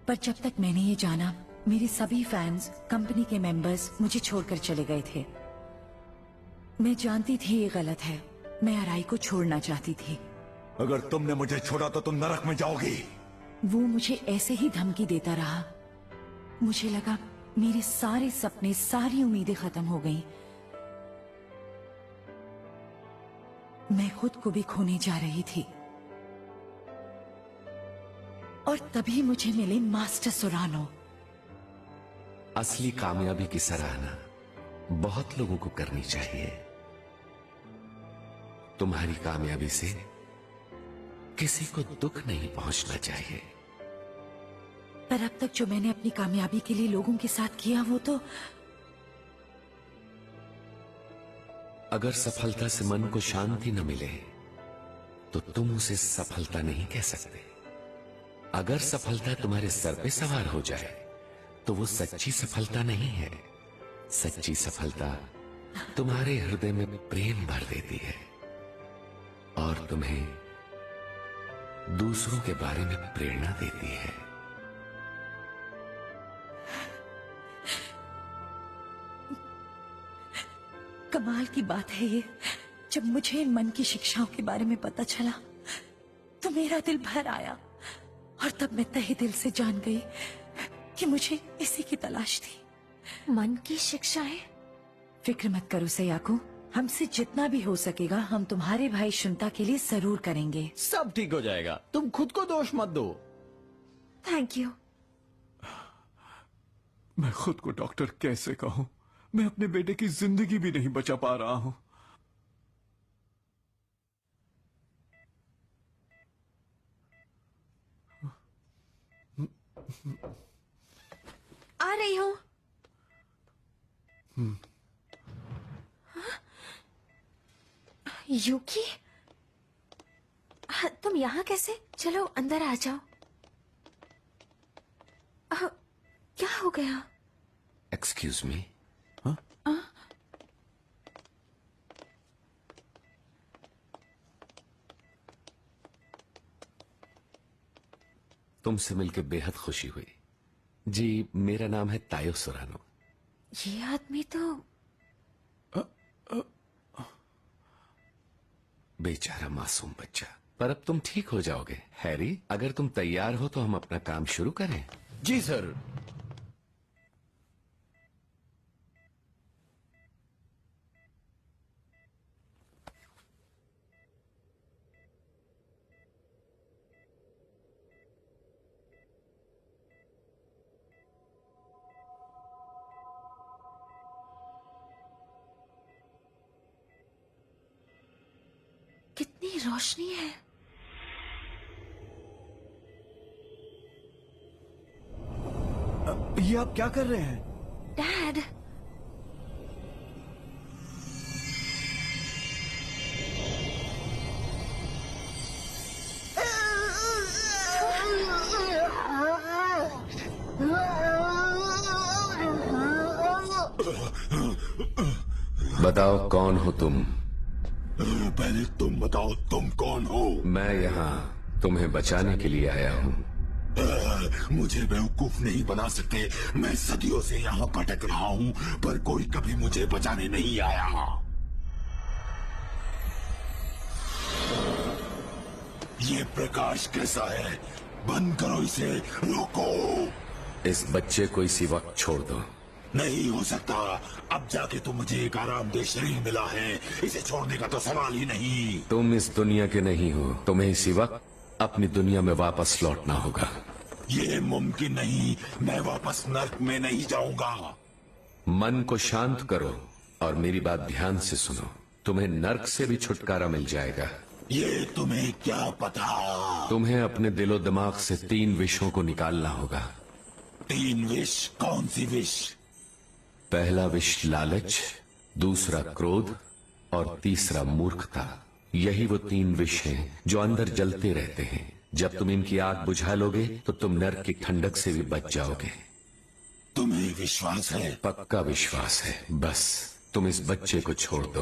पर जब तक मैंने ये जाना, मेरे सभी फैंस, कंपनी के मेंबर्स मुझे छोड़कर चले गए थे। मैं जानती थी ये गलत है। मैं अराई को छोड़ना चाहती थी। अगर तुमने मुझे छोड़ा तो तुम नरक में जाओगी। वो मुझे ऐसे ही धमकी देता रहा। मुझे लगा मेरे सारे सपने, सारी उम्मीदें खत्म हो गईं। मैं खुद को भी खोने जा रही थी। और तभी मुझे मिले मास्टर सोरानो। असली कामयाबी की सराहना बहुत लोगों को करनी चाहिए। तुम्हारी कामयाबी से किसी को दुख नहीं पहुंचना चाहिए। पर अब तक जो मैंने अपनी कामयाबी के लिए लोगों के साथ किया, वो तो अगर सफलता से मन को शांति न मिले तो तुम उसे सफलता नहीं कह सकते। अगर सफलता तुम्हारे सर पे सवार हो जाए तो वो सच्ची सफलता नहीं है। सच्ची सफलता तुम्हारे हृदय में प्रेम भर देती है और तुम्हें दूसरों के बारे में प्रेरणा देती है। कमाल की बात है ये, जब मुझे मन की शिक्षाओं के बारे में पता चला तो मेरा दिल भर आया और तब मैं तहे दिल से जान गई कि मुझे इसी की तलाश थी। मन की शिक्षाएं? फिक्र मत करो सयाको, हमसे जितना भी हो सकेगा हम तुम्हारे भाई शुंता के लिए जरूर करेंगे। सब ठीक हो जाएगा, तुम खुद को दोष मत दो। Thank you. मैं खुद को डॉक्टर कैसे कहूं? मैं अपने बेटे की जिंदगी भी नहीं बचा पा रहा हूं। आ रही हूँ। यूकी, तुम यहाँ कैसे? चलो अंदर आ जाओ। क्या हो गया? Excuse me. तुमसे मिलकर बेहद खुशी हुई। जी, मेरा नाम है तायो सुरानो। ये आदमी तो बेचारा मासूम बच्चा। पर अब तुम ठीक हो जाओगे। हैरी, अगर तुम तैयार हो तो हम अपना काम शुरू करें। जी सर। कितनी रोशनी है। ये आप क्या कर रहे हैं? डैड, बताओ कौन हो तुम? पहले तुम बताओ तुम कौन हो? मैं यहाँ तुम्हें बचाने के लिए आया हूँ। मुझे बेवकूफ नहीं बना सकते। मैं सदियों से यहाँ भटक रहा हूँ पर कोई कभी मुझे बचाने नहीं आया। ये प्रकाश कैसा है? बंद करो इसे, रोको। इस बच्चे को इसी वक्त छोड़ दो। नहीं हो सकता। अब जाके तो मुझे एक आरामदेह शरीर मिला है, इसे छोड़ने का तो सवाल ही नहीं। तुम इस दुनिया के नहीं हो। तुम्हें इसी वक्त अपनी दुनिया में वापस लौटना होगा। ये मुमकिन नहीं। मैं वापस नर्क में नहीं जाऊंगा। मन को शांत करो और मेरी बात ध्यान से सुनो। तुम्हें नर्क से भी छुटकारा मिल जाएगा। ये तुम्हें क्या पता? तुम्हें अपने दिलो दिमाग से 3 विषों को निकालना होगा। 3 विष? कौन सी विष? पहला विष लालच, दूसरा क्रोध और तीसरा मूर्खता। यही वो 3 विष हैं जो अंदर जलते रहते हैं। जब तुम इनकी आग बुझा लोगे तो तुम नर्क की ठंडक से भी बच जाओगे। तुम्हें विश्वास है? पक्का विश्वास है। बस तुम इस बच्चे को छोड़ दो।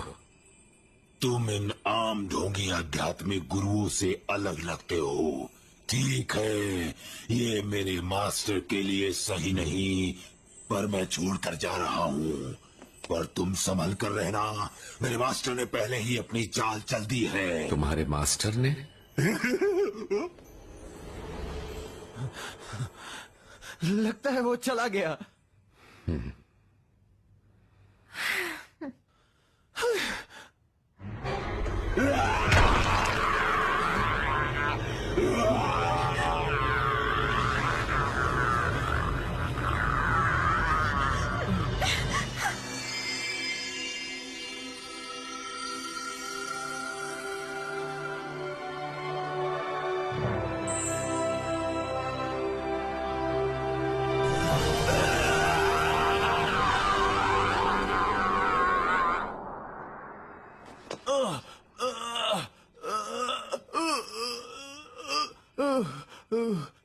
तुम इन आम ढोंगी आध्यात्मिक गुरुओं से अलग लगते हो। ठीक है, ये मेरे मास्टर के लिए सही नहीं, पर मैं छोड़कर जा रहा हूँ। पर तुम संभल कर रहना, मेरे मास्टर ने पहले ही अपनी चाल चल दी है। तुम्हारे मास्टर ने? लगता है वो चला गया।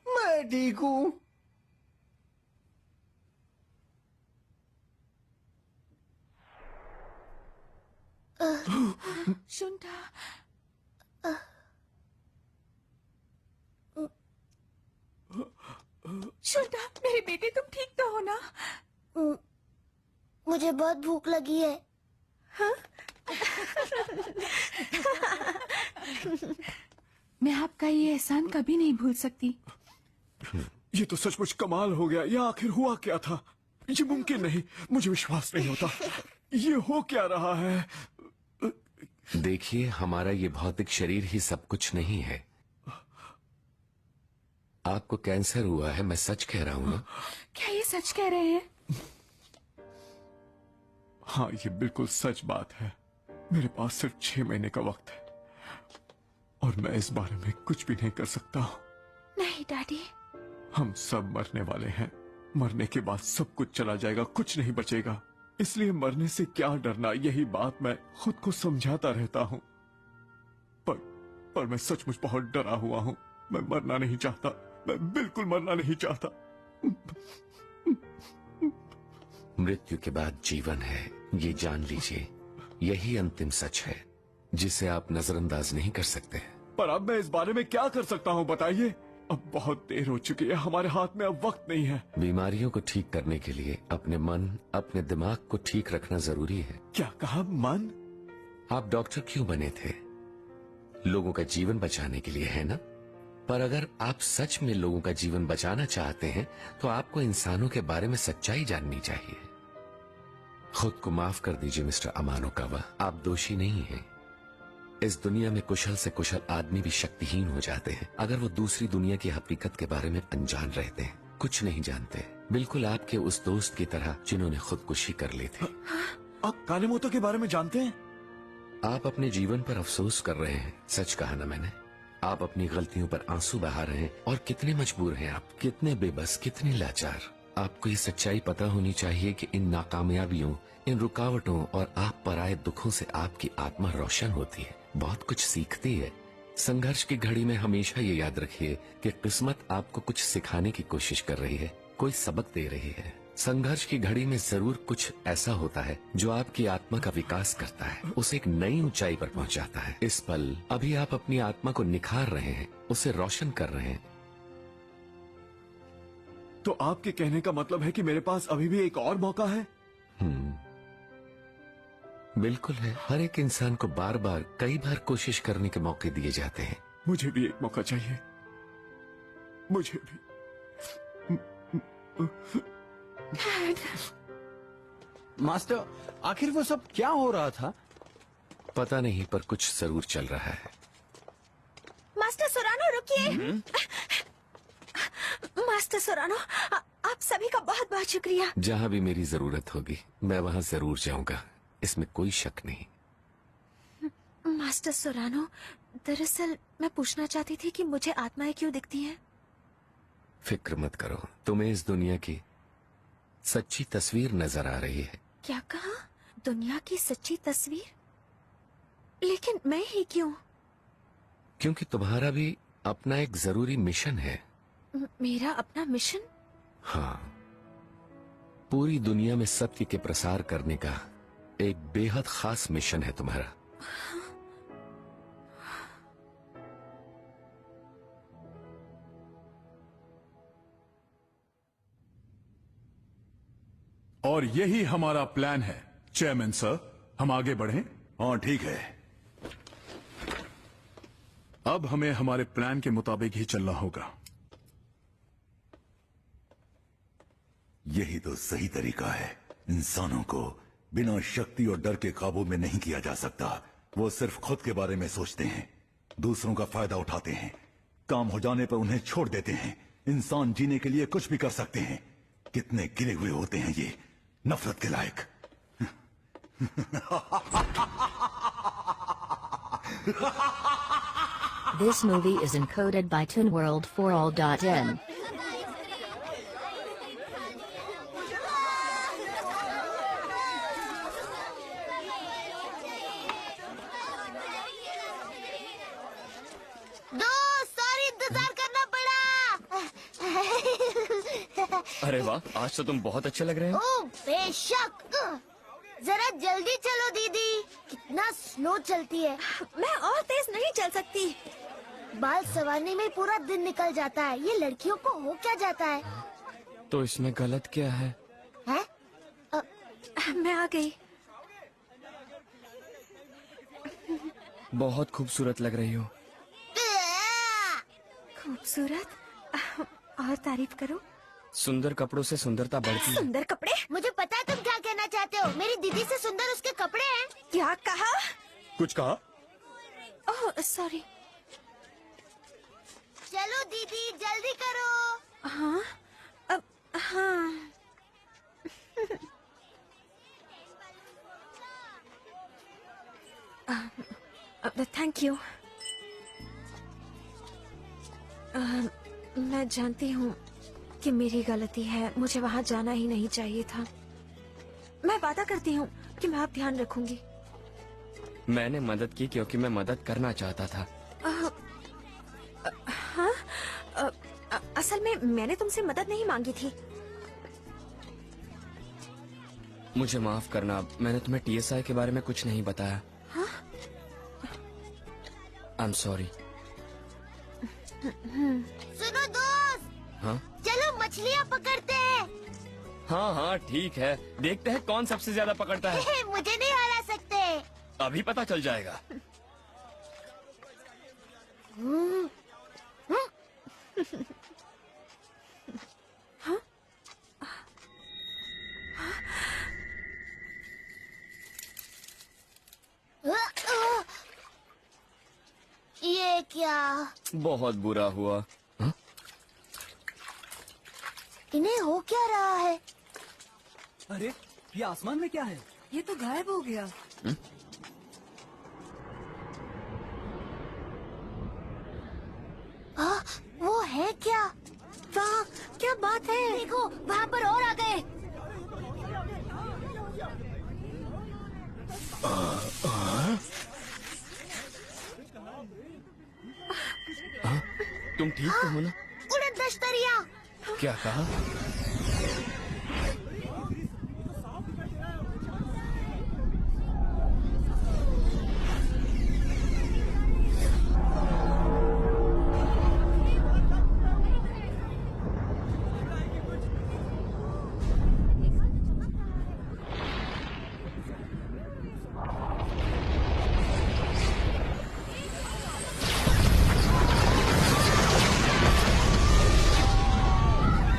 मैं ठीक हूँ। शुंठा, शुंठा, मेरे बेटे तुम ठीक तो हो ना? मुझे बहुत भूख लगी है। हाँ? मैं आपका ये एहसान कभी नहीं भूल सकती। ये तो सचमुच कमाल हो गया। ये आखिर हुआ क्या था? ये मुमकिन नहीं, मुझे विश्वास नहीं होता। ये हो क्या रहा है? देखिए, हमारा ये भौतिक शरीर ही सब कुछ नहीं है। आपको कैंसर हुआ है, मैं सच कह रहा हूँ ना? क्या ये सच कह रहे हैं? हाँ, ये बिल्कुल सच बात है। मेरे पास सिर्फ 6 महीने का वक्त है और मैं इस बारे में कुछ भी नहीं कर सकता हूँ। नहीं डैडी, हम सब मरने वाले हैं। मरने के बाद सब कुछ चला जाएगा, कुछ नहीं बचेगा। इसलिए मरने से क्या डरना, यही बात मैं खुद को समझाता रहता हूँ। पर मैं सचमुच बहुत डरा हुआ हूँ। मैं मरना नहीं चाहता, मैं बिल्कुल मरना नहीं चाहता। मृत्यु के बाद जीवन है, ये जान लीजिए। यही अंतिम सच है जिसे आप नजरअंदाज नहीं कर सकते। पर अब मैं इस बारे में क्या कर सकता हूँ, बताइए? अब बहुत देर हो चुकी है, हमारे हाथ में अब वक्त नहीं है। बीमारियों को ठीक करने के लिए अपने मन, अपने दिमाग को ठीक रखना जरूरी है। क्या कहा? मन? आप डॉक्टर क्यों बने थे? लोगों का जीवन बचाने के लिए, है ना? पर अगर आप सच में लोगों का जीवन बचाना चाहते हैं तो आपको इंसानों के बारे में सच्चाई जाननी चाहिए। खुद को माफ कर दीजिए मिस्टर अमानुकावा, आप दोषी नहीं हैं। इस दुनिया में कुशल से कुशल आदमी भी शक्तिहीन हो जाते हैं अगर वो दूसरी दुनिया की हकीकत के बारे में अनजान रहते हैं, कुछ नहीं जानते। बिल्कुल आपके उस दोस्त की तरह जिन्होंने खुदकुशी कर ली थी। आप कानेमोतो के बारे में जानते हैं? आप अपने जीवन पर अफसोस कर रहे हैं, सच कहा ना मैंने। आप अपनी गलतियों पर आंसू बहा रहे हैं और कितने मजबूर हैं आप, कितने बेबस, कितने लाचार। आपको ये सच्चाई पता होनी चाहिए कि इन नाकामयाबियों, इन रुकावटों और आप पर आए दुखों से आपकी आत्मा रोशन होती है, बहुत कुछ सीखती है। संघर्ष की घड़ी में हमेशा ये याद रखिए कि किस्मत आपको कुछ सिखाने की कोशिश कर रही है, कोई सबक दे रही है। संघर्ष की घड़ी में जरूर कुछ ऐसा होता है जो आपकी आत्मा का विकास करता है, उसे एक नई ऊंचाई पर पहुंचाता है। इस पल अभी आप अपनी आत्मा को निखार रहे हैं, उसे रोशन कर रहे हैं। तो आपके कहने का मतलब है कि मेरे पास अभी भी एक और मौका है? बिल्कुल है। हर एक इंसान को बार बार, कई बार कोशिश करने के मौके दिए जाते हैं। मुझे भी एक मौका चाहिए, मुझे भी। मास्टर, आखिर वो सब क्या हो रहा था? पता नहीं, पर कुछ जरूर चल रहा है। मास्टर सोरानो रुकिए। मास्टर सोरानो, आप सभी का बहुत बहुत शुक्रिया। जहाँ भी मेरी जरूरत होगी मैं वहाँ जरूर जाऊंगा, इसमें कोई शक नहीं। मास्टर सोरानो, दरअसल मैं पूछना चाहती थी कि मुझे आत्माएं क्यों दिखती हैं? फिक्र मत करो, तुम्हें इस दुनिया की सच्ची तस्वीर नजर आ रही है। क्या कहा? दुनिया की सच्ची तस्वीर? लेकिन मैं ही क्यों? क्योंकि तुम्हारा भी अपना एक जरूरी मिशन है। मेरा अपना मिशन? हाँ, पूरी दुनिया में सत्य के प्रसार करने का एक बेहद खास मिशन है तुम्हारा। और यही हमारा प्लान है चेयरमैन सर। हम आगे बढ़ें? हाँ ठीक है। अब हमें हमारे प्लान के मुताबिक ही चलना होगा। यही तो सही तरीका है। इंसानों को बिना शक्ति और डर के काबू में नहीं किया जा सकता। वो सिर्फ खुद के बारे में सोचते हैं, दूसरों का फायदा उठाते हैं, काम हो जाने पर उन्हें छोड़ देते हैं। इंसान जीने के लिए कुछ भी कर सकते हैं। कितने गिरे हुए होते हैं ये, नफरत के लायक। This movie is encoded by ToonWorld4All.in. अरे वाह, आज तो तुम बहुत अच्छे लग रहे हो। ओह बेशक। जरा जल्दी चलो दीदी, कितना स्लो चलती है। मैं और तेज नहीं चल सकती। बाल संवारने में पूरा दिन निकल जाता है। ये लड़कियों को हो क्या जाता है? तो इसमें गलत क्या है? हैं? मैं आ गई। बहुत खूबसूरत लग रही हो। खूबसूरत। और तारीफ करो। सुंदर कपड़ों से सुंदरता बढ़ती है। सुंदर कपड़े? मुझे पता है तुम क्या कहना चाहते हो। मेरी दीदी से सुंदर उसके कपड़े हैं। क्या कहा? कुछ कहा? Oh sorry. चलो दीदी जल्दी करो। हाँ हाँ। Thank you. मैं जानती हूँ कि मेरी गलती है, मुझे वहाँ जाना ही नहीं चाहिए था। मैं वादा करती हूँ कि मैं अब ध्यान रखूंगी। मैंने मदद की क्योंकि मैं मदद करना चाहता था। हाँ, असल में मैंने तुमसे मदद नहीं मांगी थी। मुझे माफ करना, मैंने तुम्हें टीएसआई के बारे में कुछ नहीं बताया। हाँ? I am sorry. सुनो दोस्त, हाँ? चलो मछलियाँ पकड़ते हैं। हाँ हाँ ठीक है, देखते हैं कौन सबसे ज्यादा पकड़ता है। मुझे नहीं हरा सकते। अभी पता चल जाएगा। ये क्या? बहुत बुरा हुआ। हा? इन्हें हो क्या रहा है? अरे ये आसमान में क्या है? ये तो गायब हो गया। वो है क्या? वाह क्या बात है। देखो वहाँ पर और आ गए। तुम ठीक तो हो ना? उड़न दस्तरिया। क्या कहा?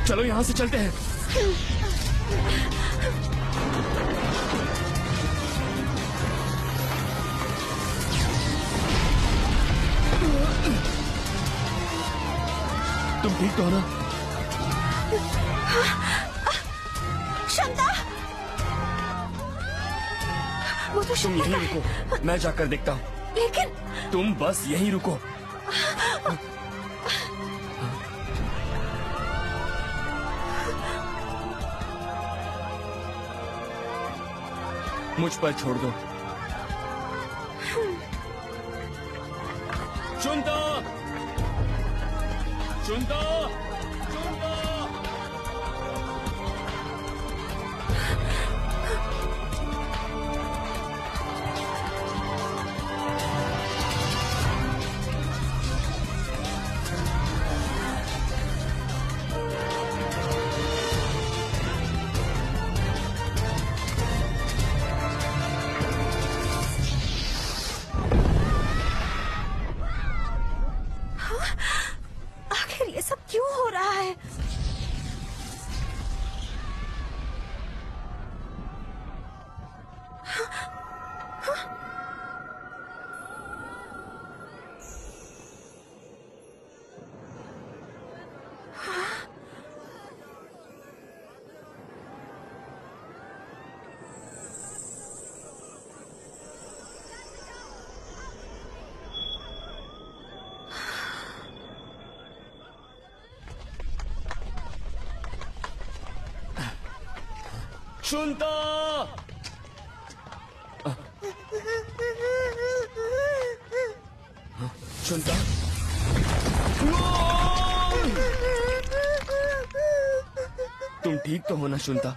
चलो यहाँ से चलते हैं। तुम ठीक तो हो ना? क्षमता, वो तो तुम यहीं रुको, मैं जाकर देखता हूँ। लेकिन तुम बस यहीं रुको। मुझ पर छोड़ दो। चुनता, चुनता, चुनता। आखिर ये सब क्यों हो रहा है? चुनता, चुनता। तुम ठीक तो हो ना चुनता?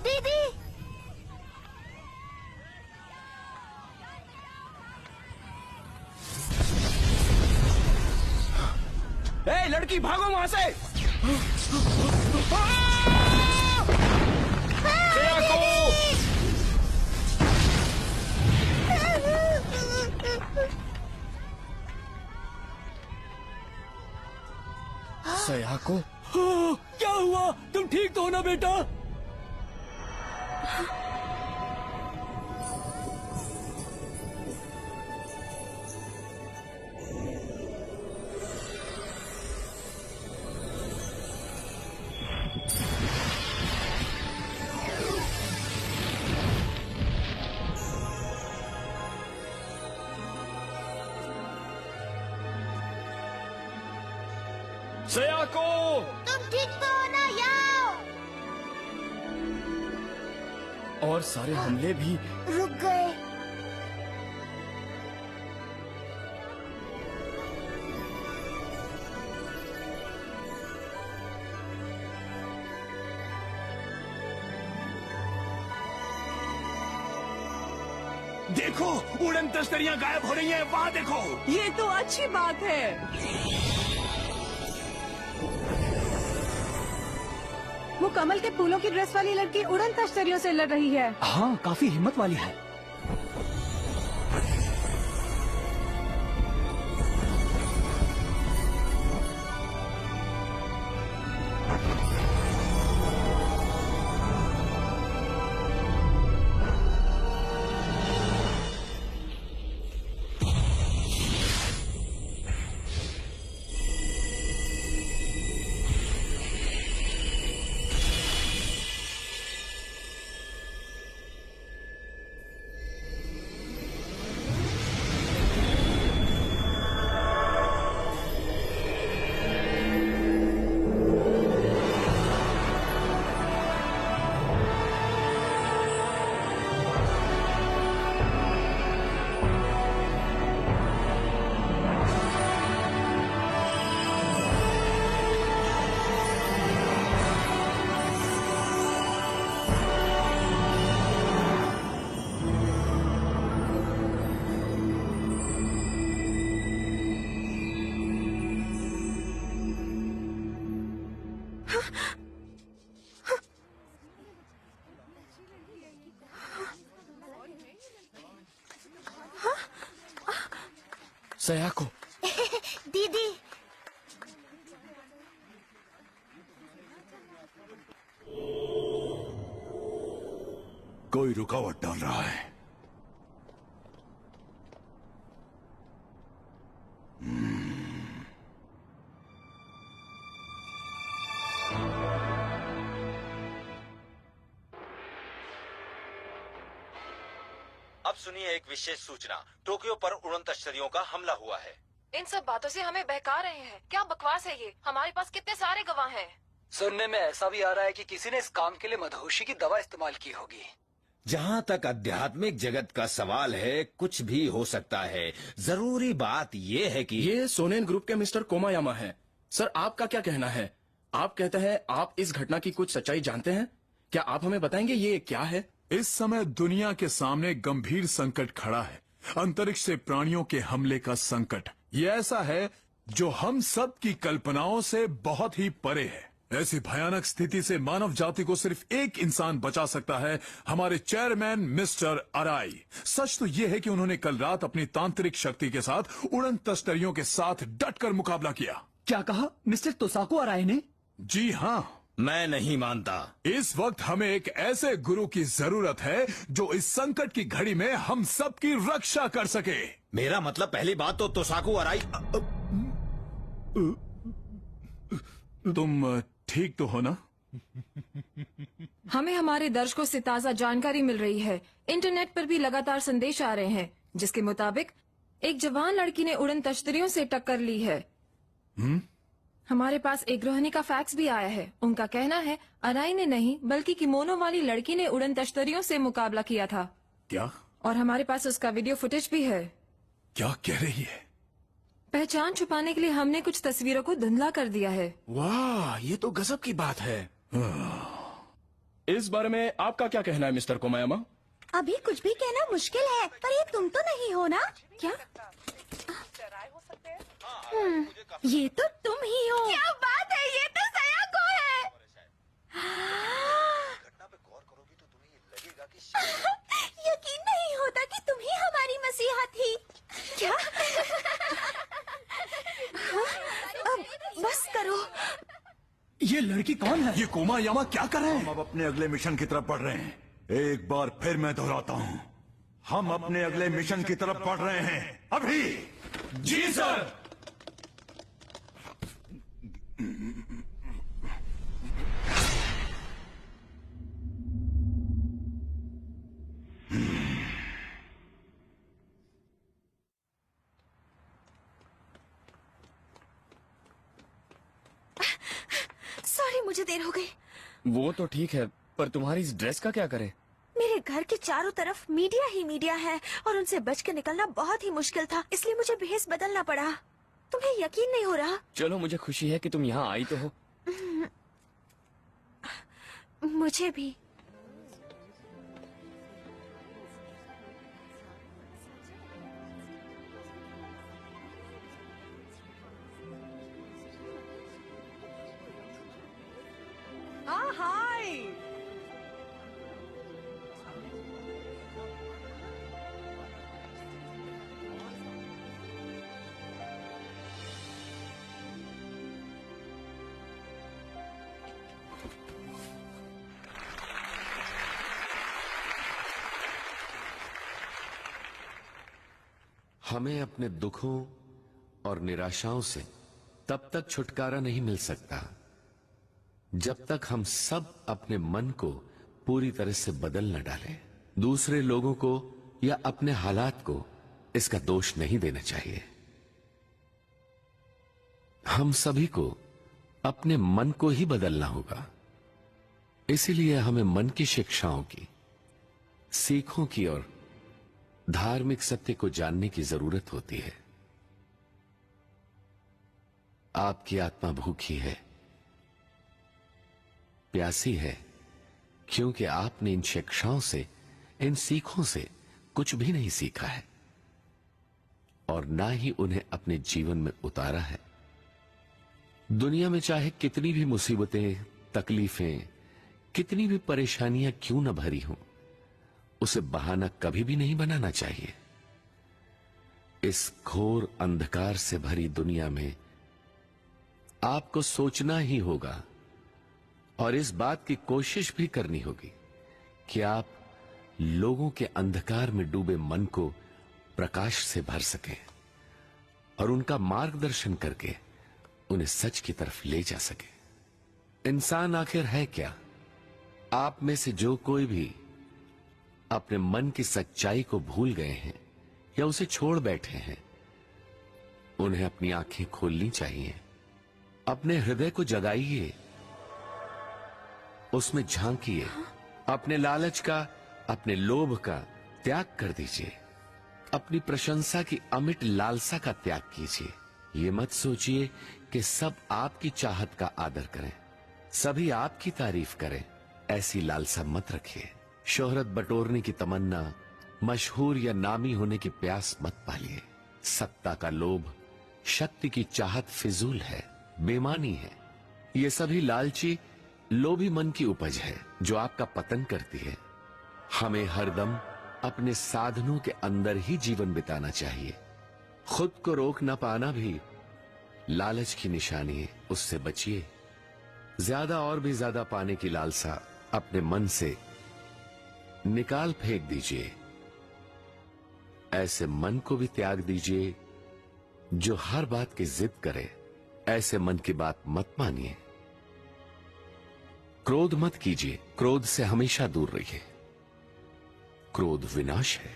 दीदी, ए लड़की भागो वहां से। देखो सयाको, क्या हुआ? तुम ठीक तो हो ना बेटा? सयाको, तुम ठीक तो हो ना याओ? और सारे हमले भी रुक गए। देखो, उड़न तश्तरियां गायब हो रही हैं। वहाँ देखो। ये तो अच्छी बात है। वो कमल के फूलों की ड्रेस वाली लड़की उड़न तश्तरियों से लड़ रही है। हाँ, काफी हिम्मत वाली है। सयाको, दीदी, कोई रुकावट डाल रहा है। अब सुनिए एक विशेष सूचना। टोक्यो पर उड़न तश्तरियों का हमला हुआ है। इन सब बातों से हमें बहका रहे हैं। क्या बकवास है ये? हमारे पास कितने सारे गवाह हैं। सुनने में ऐसा भी आ रहा है कि किसी ने इस काम के लिए मदहोशी की दवा इस्तेमाल की होगी। जहाँ तक आध्यात्मिक जगत का सवाल है, कुछ भी हो सकता है। जरूरी बात ये है कि ये सोनेन ग्रुप के मिस्टर कोमायामा हैं। सर, आपका क्या कहना है? आप कहते हैं आप इस घटना की कुछ सच्चाई जानते हैं। क्या आप हमें बताएंगे ये क्या है? इस समय दुनिया के सामने गंभीर संकट खड़ा है। अंतरिक्ष से प्राणियों के हमले का संकट। ये ऐसा है जो हम सब की कल्पनाओं से बहुत ही परे है। ऐसी भयानक स्थिति से मानव जाति को सिर्फ एक इंसान बचा सकता है, हमारे चेयरमैन मिस्टर अराई। सच तो ये है कि उन्होंने कल रात अपनी तांत्रिक शक्ति के साथ उड़न तश्तरियों के साथ डटकर मुकाबला किया। क्या कहा मिस्टर तोसाको अराई ने? जी हाँ, मैं नहीं मानता। इस वक्त हमें एक ऐसे गुरु की जरूरत है जो इस संकट की घड़ी में हम सब की रक्षा कर सके। मेरा मतलब पहली बात तो तोसाकू अराई। तुम ठीक तो हो ना? हमें हमारे दर्शकों से ताज़ा जानकारी मिल रही है। इंटरनेट पर भी लगातार संदेश आ रहे हैं जिसके मुताबिक एक जवान लड़की ने उड़न तश्तरियों से टक्कर ली है। हमारे पास एक गृहिणी का फैक्स भी आया है। उनका कहना है अराई ने नहीं बल्कि किमोनो वाली लड़की ने उड़न तश्तरियों से मुकाबला किया था। क्या? और हमारे पास उसका वीडियो फुटेज भी है। क्या कह रही है? पहचान छुपाने के लिए हमने कुछ तस्वीरों को धुंधला कर दिया है। वाह, ये तो गजब की बात है। इस बारे में आपका क्या कहना है मिस्टर कोमायामा? अभी कुछ भी कहना मुश्किल है, पर ये तुम तो नहीं हो ना? क्या? ये तो तुम ही हो। क्या बात है, ये तो सयाको है। यकीन नहीं होता कि तुम ही हमारी मसीहा थी। क्या? अब बस करो। लड़की कौन है? ये कोमायामा क्या कर रहे हैं? हम अब अपने अगले मिशन की तरफ बढ़ रहे हैं। एक बार फिर मैं दोहराता हूँ, हम अपने अगले मिशन की तरफ बढ़ रहे हैं अभी। जी सर। सॉरी, मुझे देर हो गई। वो तो ठीक है, पर तुम्हारी इस ड्रेस का क्या करें? मेरे घर के चारों तरफ मीडिया ही मीडिया है और उनसे बच के निकलना बहुत ही मुश्किल था, इसलिए मुझे भेस बदलना पड़ा। तुम्हें यकीन नहीं हो रहा? चलो, मुझे खुशी है कि तुम यहाँ आई तो हो। मुझे भी। हाय। हमें अपने दुखों और निराशाओं से तब तक छुटकारा नहीं मिल सकता जब तक हम सब अपने मन को पूरी तरह से बदल न डालें। दूसरे लोगों को या अपने हालात को इसका दोष नहीं देना चाहिए। हम सभी को अपने मन को ही बदलना होगा। इसीलिए हमें मन की शिक्षाओं की, सीखों की और धार्मिक सत्य को जानने की जरूरत होती है। आपकी आत्मा भूखी है, प्यासी है, क्योंकि आपने इन शिक्षाओं से, इन सीखों से कुछ भी नहीं सीखा है और ना ही उन्हें अपने जीवन में उतारा है। दुनिया में चाहे कितनी भी मुसीबतें, तकलीफें, कितनी भी परेशानियां क्यों न भरी हों, उसे बहाना कभी भी नहीं बनाना चाहिए। इस घोर अंधकार से भरी दुनिया में आपको सोचना ही होगा और इस बात की कोशिश भी करनी होगी कि आप लोगों के अंधकार में डूबे मन को प्रकाश से भर सकें और उनका मार्गदर्शन करके उन्हें सच की तरफ ले जा सके। इंसान आखिर है क्या? आप में से जो कोई भी अपने मन की सच्चाई को भूल गए हैं या उसे छोड़ बैठे हैं, उन्हें अपनी आंखें खोलनी चाहिए। अपने हृदय को जगाइए, उसमें झांकिए। अपने लालच का, अपने लोभ का त्याग कर दीजिए। अपनी प्रशंसा की अमिट लालसा का त्याग कीजिए। ये मत सोचिए कि सब आपकी चाहत का आदर करें, सभी आपकी तारीफ करें। ऐसी लालसा मत रखिए। शोहरत बटोरने की तमन्ना, मशहूर या नामी होने की प्यास मत पालिए। सत्ता का लोभ, शक्ति की चाहत फिजूल है, बेमानी है। ये सभी लालची, लोभी मन की उपज है जो आपका पतन करती है। हमें हरदम अपने साधनों के अंदर ही जीवन बिताना चाहिए। खुद को रोक न पाना भी लालच की निशानी है, उससे बचिए। ज्यादा और भी ज्यादा पाने की लालसा अपने मन से निकाल फेंक दीजिए। ऐसे मन को भी त्याग दीजिए जो हर बात की जिद करे। ऐसे मन की बात मत मानिए। क्रोध मत कीजिए, क्रोध से हमेशा दूर रहिए। क्रोध विनाश है।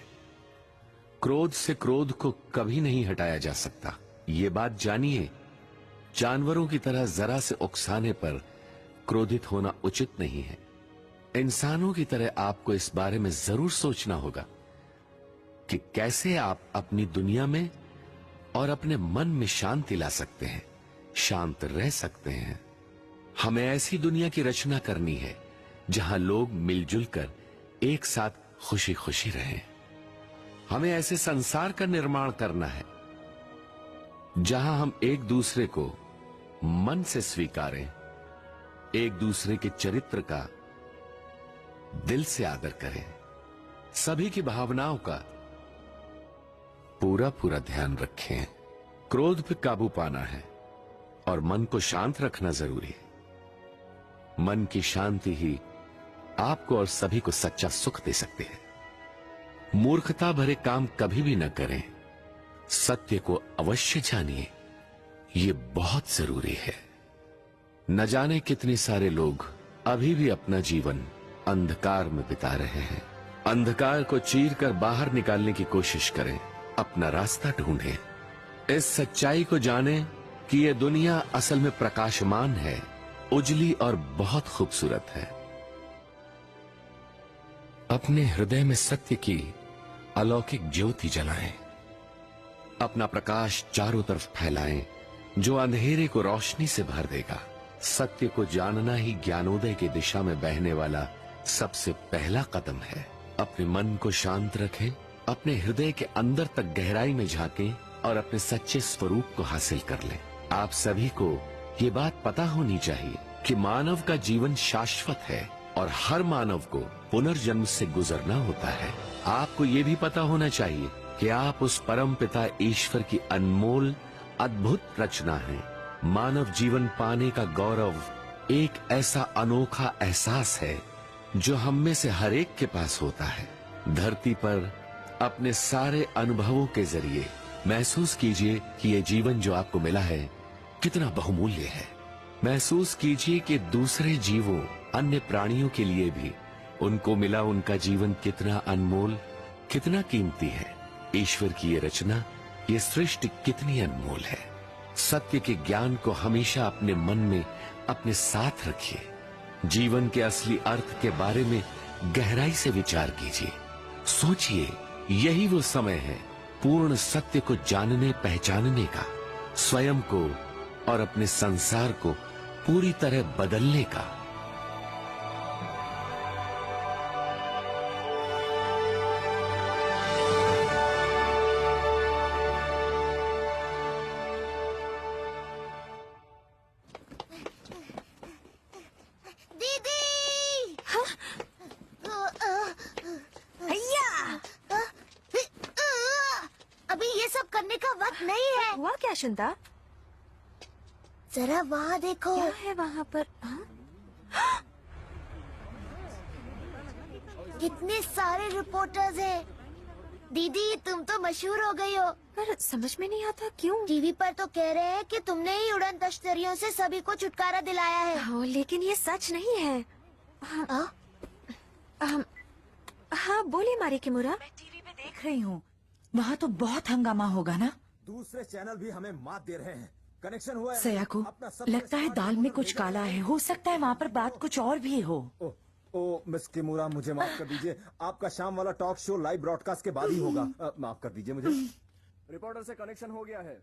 क्रोध से क्रोध को कभी नहीं हटाया जा सकता। ये बात जानिए। जानवरों की तरह जरा से उकसाने पर क्रोधित होना उचित नहीं है। इंसानों की तरह आपको इस बारे में जरूर सोचना होगा कि कैसे आप अपनी दुनिया में और अपने मन में शांति ला सकते हैं, शांत रह सकते हैं। हमें ऐसी दुनिया की रचना करनी है जहां लोग मिलजुल कर एक साथ खुशी खुशी रहें। हमें ऐसे संसार का निर्माण करना है जहां हम एक दूसरे को मन से स्वीकारें, एक दूसरे के चरित्र का दिल से आदर करें, सभी की भावनाओं का पूरा पूरा ध्यान रखें। क्रोध पे काबू पाना है और मन को शांत रखना जरूरी है। मन की शांति ही आपको और सभी को सच्चा सुख दे सकते हैं। मूर्खता भरे काम कभी भी न करें। सत्य को अवश्य जानिए, ये बहुत जरूरी है। न जाने कितने सारे लोग अभी भी अपना जीवन अंधकार में बिता रहे हैं। अंधकार को चीर कर बाहर निकालने की कोशिश करें, अपना रास्ता ढूंढें। इस सच्चाई को जानें कि ये दुनिया असल में प्रकाशमान है, उजली और बहुत खूबसूरत है। अपने हृदय में सत्य की अलौकिक ज्योति जलाएं। अपना प्रकाश चारों तरफ फैलाएं, जो अंधेरे को रोशनी से भर देगा। सत्य को जानना ही ज्ञानोदय की दिशा में बहने वाला सबसे पहला कदम है। अपने मन को शांत रखें, अपने हृदय के अंदर तक गहराई में झांकें और अपने सच्चे स्वरूप को हासिल कर लें। आप सभी को ये बात पता होनी चाहिए कि मानव का जीवन शाश्वत है और हर मानव को पुनर्जन्म से गुजरना होता है। आपको ये भी पता होना चाहिए कि आप उस परम पिता ईश्वर की अनमोल अद्भुत रचना हैं। मानव जीवन पाने का गौरव एक ऐसा अनोखा एहसास है जो हम में से हर एक के पास होता है। धरती पर अपने सारे अनुभवों के जरिए महसूस कीजिए कि ये जीवन जो आपको मिला है कितना बहुमूल्य है। महसूस कीजिए कि दूसरे जीवों, अन्य प्राणियों के लिए भी उनको मिला उनका जीवन कितना अनमोल, कितना कीमती है। ईश्वर की ये रचना, ये सृष्टि कितनी अनमोल है। सत्य के ज्ञान को हमेशा अपने मन में अपने साथ रखिए। जीवन के असली अर्थ के बारे में गहराई से विचार कीजिए। सोचिए, यही वो समय है पूर्ण सत्य को जानने पहचानने का, स्वयं को और अपने संसार को पूरी तरह बदलने का। चिंता, जरा वहाँ देखो। क्या है वहाँ पर? कितने सारे रिपोर्टर्स हैं। दीदी, तुम तो मशहूर हो गई हो। पर समझ में नहीं आता क्यों। टीवी पर तो कह रहे हैं कि तुमने ही उड़न तश्तरियों से सभी को छुटकारा दिलाया है। हाँ, लेकिन ये सच नहीं है। हाँ, बोलिए मारी किमुरा। मैं टीवी पे देख रही हूँ, वहाँ तो बहुत हंगामा होगा ना। दूसरे चैनल भी हमें मात दे रहे हैं। कनेक्शन हुआ है। सयाको, लगता है दाल में कुछ काला है। हो सकता है वहाँ पर बात कुछ और भी हो। ओ मिस किमुरा, मुझे माफ कर दीजिए। आपका शाम वाला टॉक शो लाइव ब्रॉडकास्ट के बाद ही होगा। माफ कर दीजिए मुझे। रिपोर्टर से कनेक्शन हो गया है।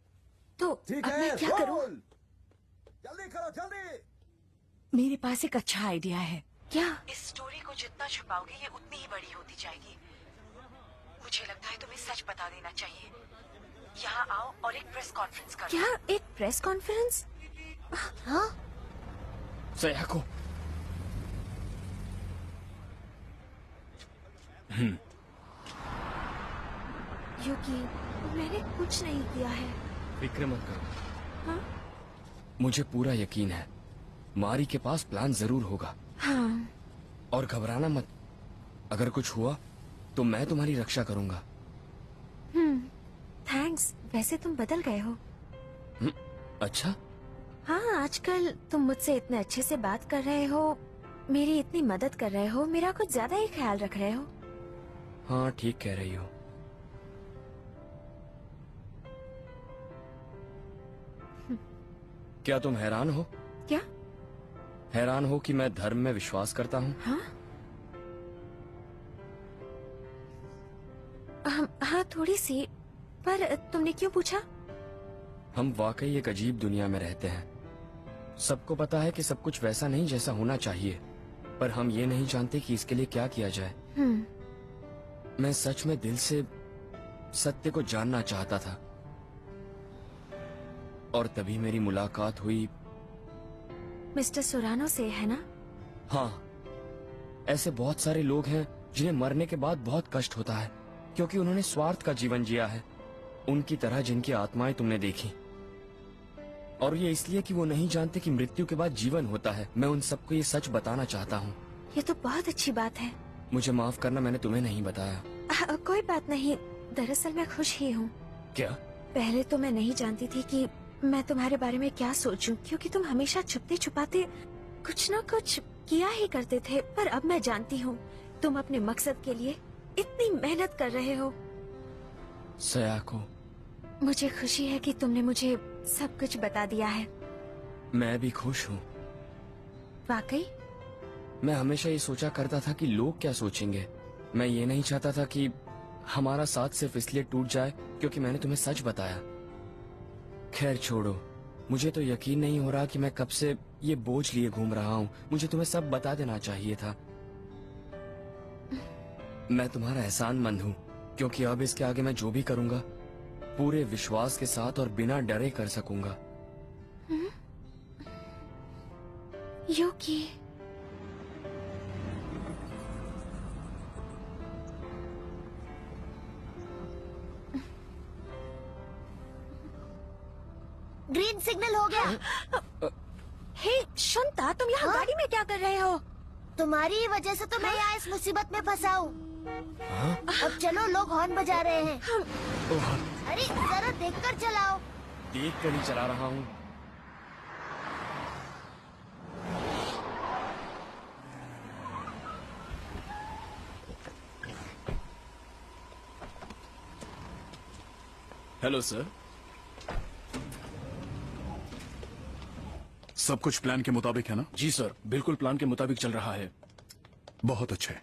तो ठीक है, है, क्या करूं? जल्दी करो, जल्दी। मेरे पास एक अच्छा आइडिया है। क्या? इस स्टोरी को जितना छुपाओगे ये उतनी ही बड़ी होती जाएगी। मुझे लगता है तुम्हें सच बता देना चाहिए। यहाँ आओ और एक प्रेस कॉन्फ्रेंस करो। क्या? एक प्रेस कॉन्फ्रेंस? हाँ? सयाको। युकी, मैंने कुछ नहीं किया है। फिक्र मत करो। हाँ? मुझे पूरा यकीन है मारी के पास प्लान जरूर होगा। हाँ। और घबराना मत, अगर कुछ हुआ तो मैं तुम्हारी रक्षा करूंगा। थैंक्स। वैसे तुम बदल गए हो। अच्छा? हाँ, आजकल तुम मुझसे इतने अच्छे से बात कर रहे हो, मेरी इतनी मदद कर रहे हो, मेरा कुछ ज्यादा ही ख्याल रख रहे हो। हाँ, ठीक कह रही हो। क्या तुम हैरान हो? क्या? हैरान हो कि मैं धर्म में विश्वास करता हूँ? हाँ? हाँ, थोड़ी सी। पर तुमने क्यों पूछा? हम वाकई एक अजीब दुनिया में रहते हैं। सबको पता है कि सब कुछ वैसा नहीं जैसा होना चाहिए, पर हम ये नहीं जानते कि इसके लिए क्या किया जाए। मैं सच में दिल से सत्य को जानना चाहता था, और तभी मेरी मुलाकात हुई मिस्टर सोरानो से, है ना? हाँ, ऐसे बहुत सारे लोग हैं जिन्हें मरने के बाद बहुत कष्ट होता है, क्योंकि उन्होंने स्वार्थ का जीवन जिया है, उनकी तरह जिनकी आत्माएं तुमने देखी। और ये इसलिए कि वो नहीं जानते कि मृत्यु के बाद जीवन होता है। मैं उन सबको ये सच बताना चाहता हूँ। ये तो बहुत अच्छी बात है। मुझे माफ करना, मैंने तुम्हें नहीं बताया। कोई बात नहीं, दरअसल मैं खुश ही हूँ। क्या? पहले तो मैं नहीं जानती थी कि मैं तुम्हारे बारे में क्या सोचूं, क्योंकि तुम हमेशा छुपते छुपाते कुछ न कुछ किया ही करते थे। पर अब मैं जानती हूँ तुम अपने मकसद के लिए इतनी मेहनत कर रहे हो। सयाको, मुझे खुशी है कि तुमने मुझे सब कुछ बता दिया है। मैं भी खुश हूँ। वाकई? मैं हमेशा ये सोचा करता था कि लोग क्या सोचेंगे। मैं ये नहीं चाहता था कि हमारा साथ सिर्फ इसलिए टूट जाए क्योंकि मैंने तुम्हें सच बताया। खैर छोड़ो, मुझे तो यकीन नहीं हो रहा कि मैं कब से ये बोझ लिए घूम रहा हूँ। मुझे तुम्हें सब बता देना चाहिए था। मैं तुम्हारा एहसानमंद हूँ, क्योंकि अब इसके आगे मैं जो भी करूँगा पूरे विश्वास के साथ और बिना डरे कर सकूंगा। यूकी, ग्रीन सिग्नल हो गया। हे शांता, तुम यहाँ गाड़ी में क्या कर रहे हो? तुम्हारी ही वजह से तो मैं यहाँ इस मुसीबत में फंसा हूँ। अब चलो, लोग हॉर्न बजा रहे हैं। अरे जरा देखकर चलाओ। देख कर ही चला रहा हूँ। Hello sir. सब कुछ प्लान के मुताबिक है ना? जी सर, बिल्कुल प्लान के मुताबिक चल रहा है। बहुत अच्छे।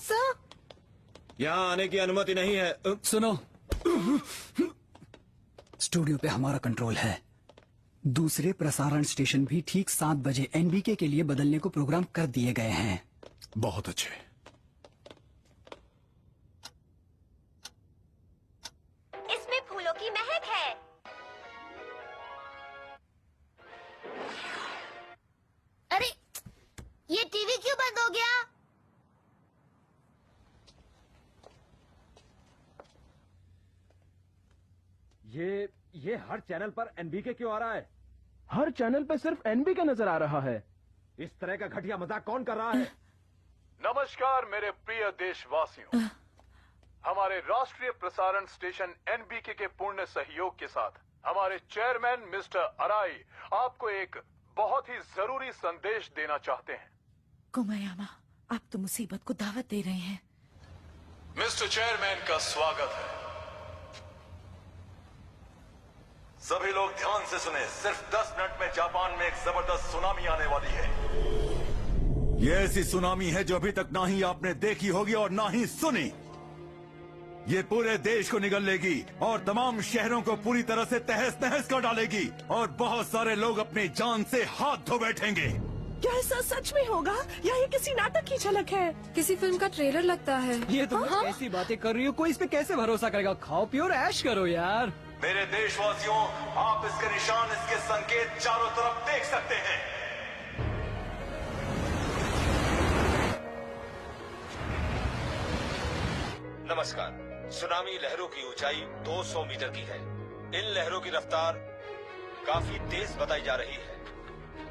सर, यहाँ आने की अनुमति नहीं है। सुनो, स्टूडियो पे हमारा कंट्रोल है। दूसरे प्रसारण स्टेशन भी ठीक 7 बजे एनबीके के लिए बदलने को प्रोग्राम कर दिए गए हैं। बहुत अच्छे। इसमें फूलों की महक है। अरे ये टीवी क्यों बंद हो गया? ये हर चैनल पर एनबीके क्यों आ रहा है? हर चैनल पे सिर्फ एनबीके नजर आ रहा है। इस तरह का घटिया मजाक कौन कर रहा है? नमस्कार मेरे प्रिय देशवासियों। हमारे राष्ट्रीय प्रसारण स्टेशन एनबीके के पूर्ण सहयोग के साथ हमारे चेयरमैन मिस्टर अराई आपको एक बहुत ही जरूरी संदेश देना चाहते हैं। कोमायामा, आप तो मुसीबत को दावत दे रहे हैं। मिस्टर चेयरमैन का स्वागत है। सभी लोग ध्यान से सुने। सिर्फ 10 मिनट में जापान में एक जबरदस्त सुनामी आने वाली है। ये ऐसी सुनामी है जो अभी तक ना ही आपने देखी होगी और ना ही सुनी। ये पूरे देश को निगल लेगी और तमाम शहरों को पूरी तरह से तहस नहस कर डालेगी और बहुत सारे लोग अपनी जान से हाथ धो बैठेंगे। क्या ऐसा सच में होगा या ये किसी नाटक की झलक है? किसी फिल्म का ट्रेलर लगता है। ये तुम कैसी बातें कर रही हो? कोई इस पे कैसे भरोसा करेगा? खाओ पियो और ऐश करो यार। मेरे देशवासियों, आप इसके निशान, इसके संकेत चारों तरफ देख सकते हैं। नमस्कार। सुनामी लहरों की ऊंचाई 200 मीटर की है। इन लहरों की रफ्तार काफी तेज बताई जा रही है।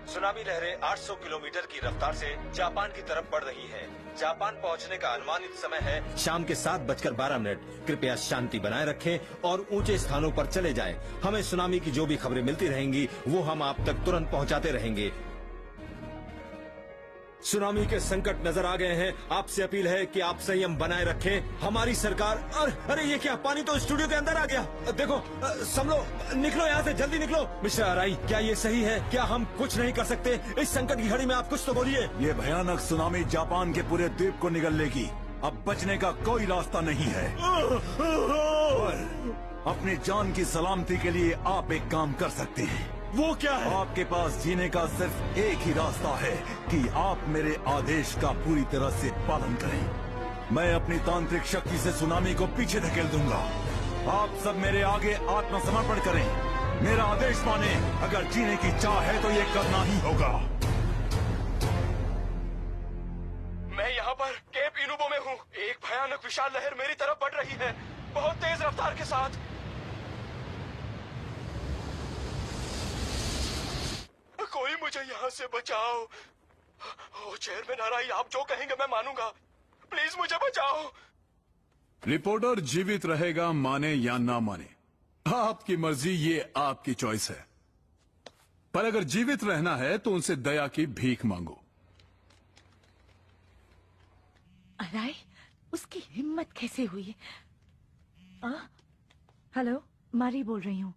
सुनामी लहरें 800 किलोमीटर की रफ्तार से जापान की तरफ बढ़ रही है। जापान पहुंचने का अनुमानित समय है शाम के 7:12। कृपया शांति बनाए रखें और ऊंचे स्थानों पर चले जाएं। हमें सुनामी की जो भी खबरें मिलती रहेंगी वो हम आप तक तुरंत पहुंचाते रहेंगे। सुनामी के संकट नजर आ गए हैं। आपसे अपील है कि आप संयम बनाए रखें। हमारी सरकार अरे ये क्या, पानी तो स्टूडियो के अंदर आ गया। देखो, संभलो, निकलो यहाँ से, जल्दी निकलो। मिस्टर अराई, क्या ये सही है? क्या हम कुछ नहीं कर सकते? इस संकट की घड़ी में आप कुछ तो बोलिए। ये भयानक सुनामी जापान के पूरे द्वीप को निगल लेगी। अब बचने का कोई रास्ता नहीं है। अपनी जान की सलामती के लिए आप एक काम कर सकते हैं। वो क्या है? आपके पास जीने का सिर्फ एक ही रास्ता है कि आप मेरे आदेश का पूरी तरह से पालन करें। मैं अपनी तांत्रिक शक्ति से सुनामी को पीछे धकेल दूंगा। आप सब मेरे आगे आत्मसमर्पण करें। मेरा आदेश माने। अगर जीने की चाह है तो ये करना ही होगा। मैं यहाँ पर केप इनुबो में हूँ। एक भयानक विशाल लहर मेरी तरफ बढ़ रही है, बहुत तेज रफ्तार के साथ। कोई मुझे यहाँ से बचाओ। ओ चेयरमैन अराई, आप जो कहेंगे मैं मानूंगा। प्लीज मुझे बचाओ। रिपोर्टर जीवित रहेगा, माने या ना माने, आपकी मर्जी, ये आपकी चॉइस है। पर अगर जीवित रहना है तो उनसे दया की भीख मांगो। अराई, उसकी हिम्मत कैसे हुई? हेलो, मारी बोल रही हूँ।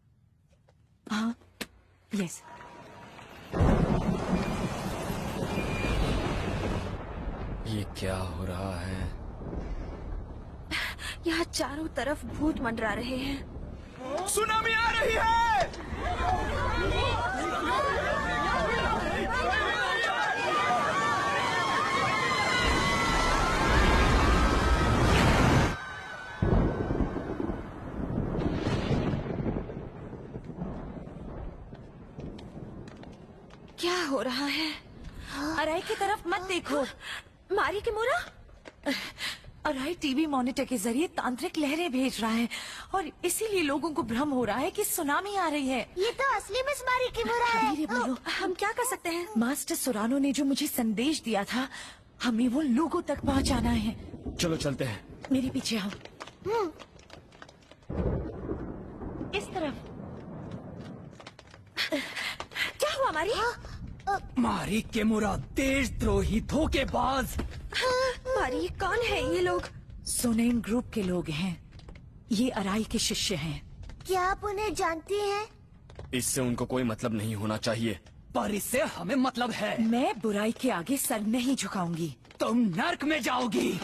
हाँ, यस। ये क्या हो रहा है? यहाँ चारों तरफ भूत मंडरा रहे हैं। सुनामी आ रही है। क्या हो रहा है? अराई की तरफ मत देखो। मारी किमुरा? अराई टीवी मॉनिटर के जरिए तांत्रिक लहरें भेज रहा है और इसीलिए लोगों को भ्रम हो रहा है कि सुनामी आ रही है। ये तो असली मिस मारी किमुरा है। धीरे बोलो। हम क्या कर सकते हैं? मास्टर सोरानो ने जो मुझे संदेश दिया था, हमें वो लोगों तक पहुंचाना है। चलो चलते हैं। मेरे पीछे आओ। इस तरफ। क्या हुआ मारी? मारी किमुरा, देशद्रोही, धोखेबाज। मारी, कौन है ये लोग? सोनेन ग्रुप के लोग हैं। ये अराई के शिष्य हैं। क्या आप उन्हें जानती हैं? इससे उनको कोई मतलब नहीं होना चाहिए। पर इससे हमें मतलब है। मैं बुराई के आगे सर नहीं झुकाऊंगी। तुम नर्क में जाओगी।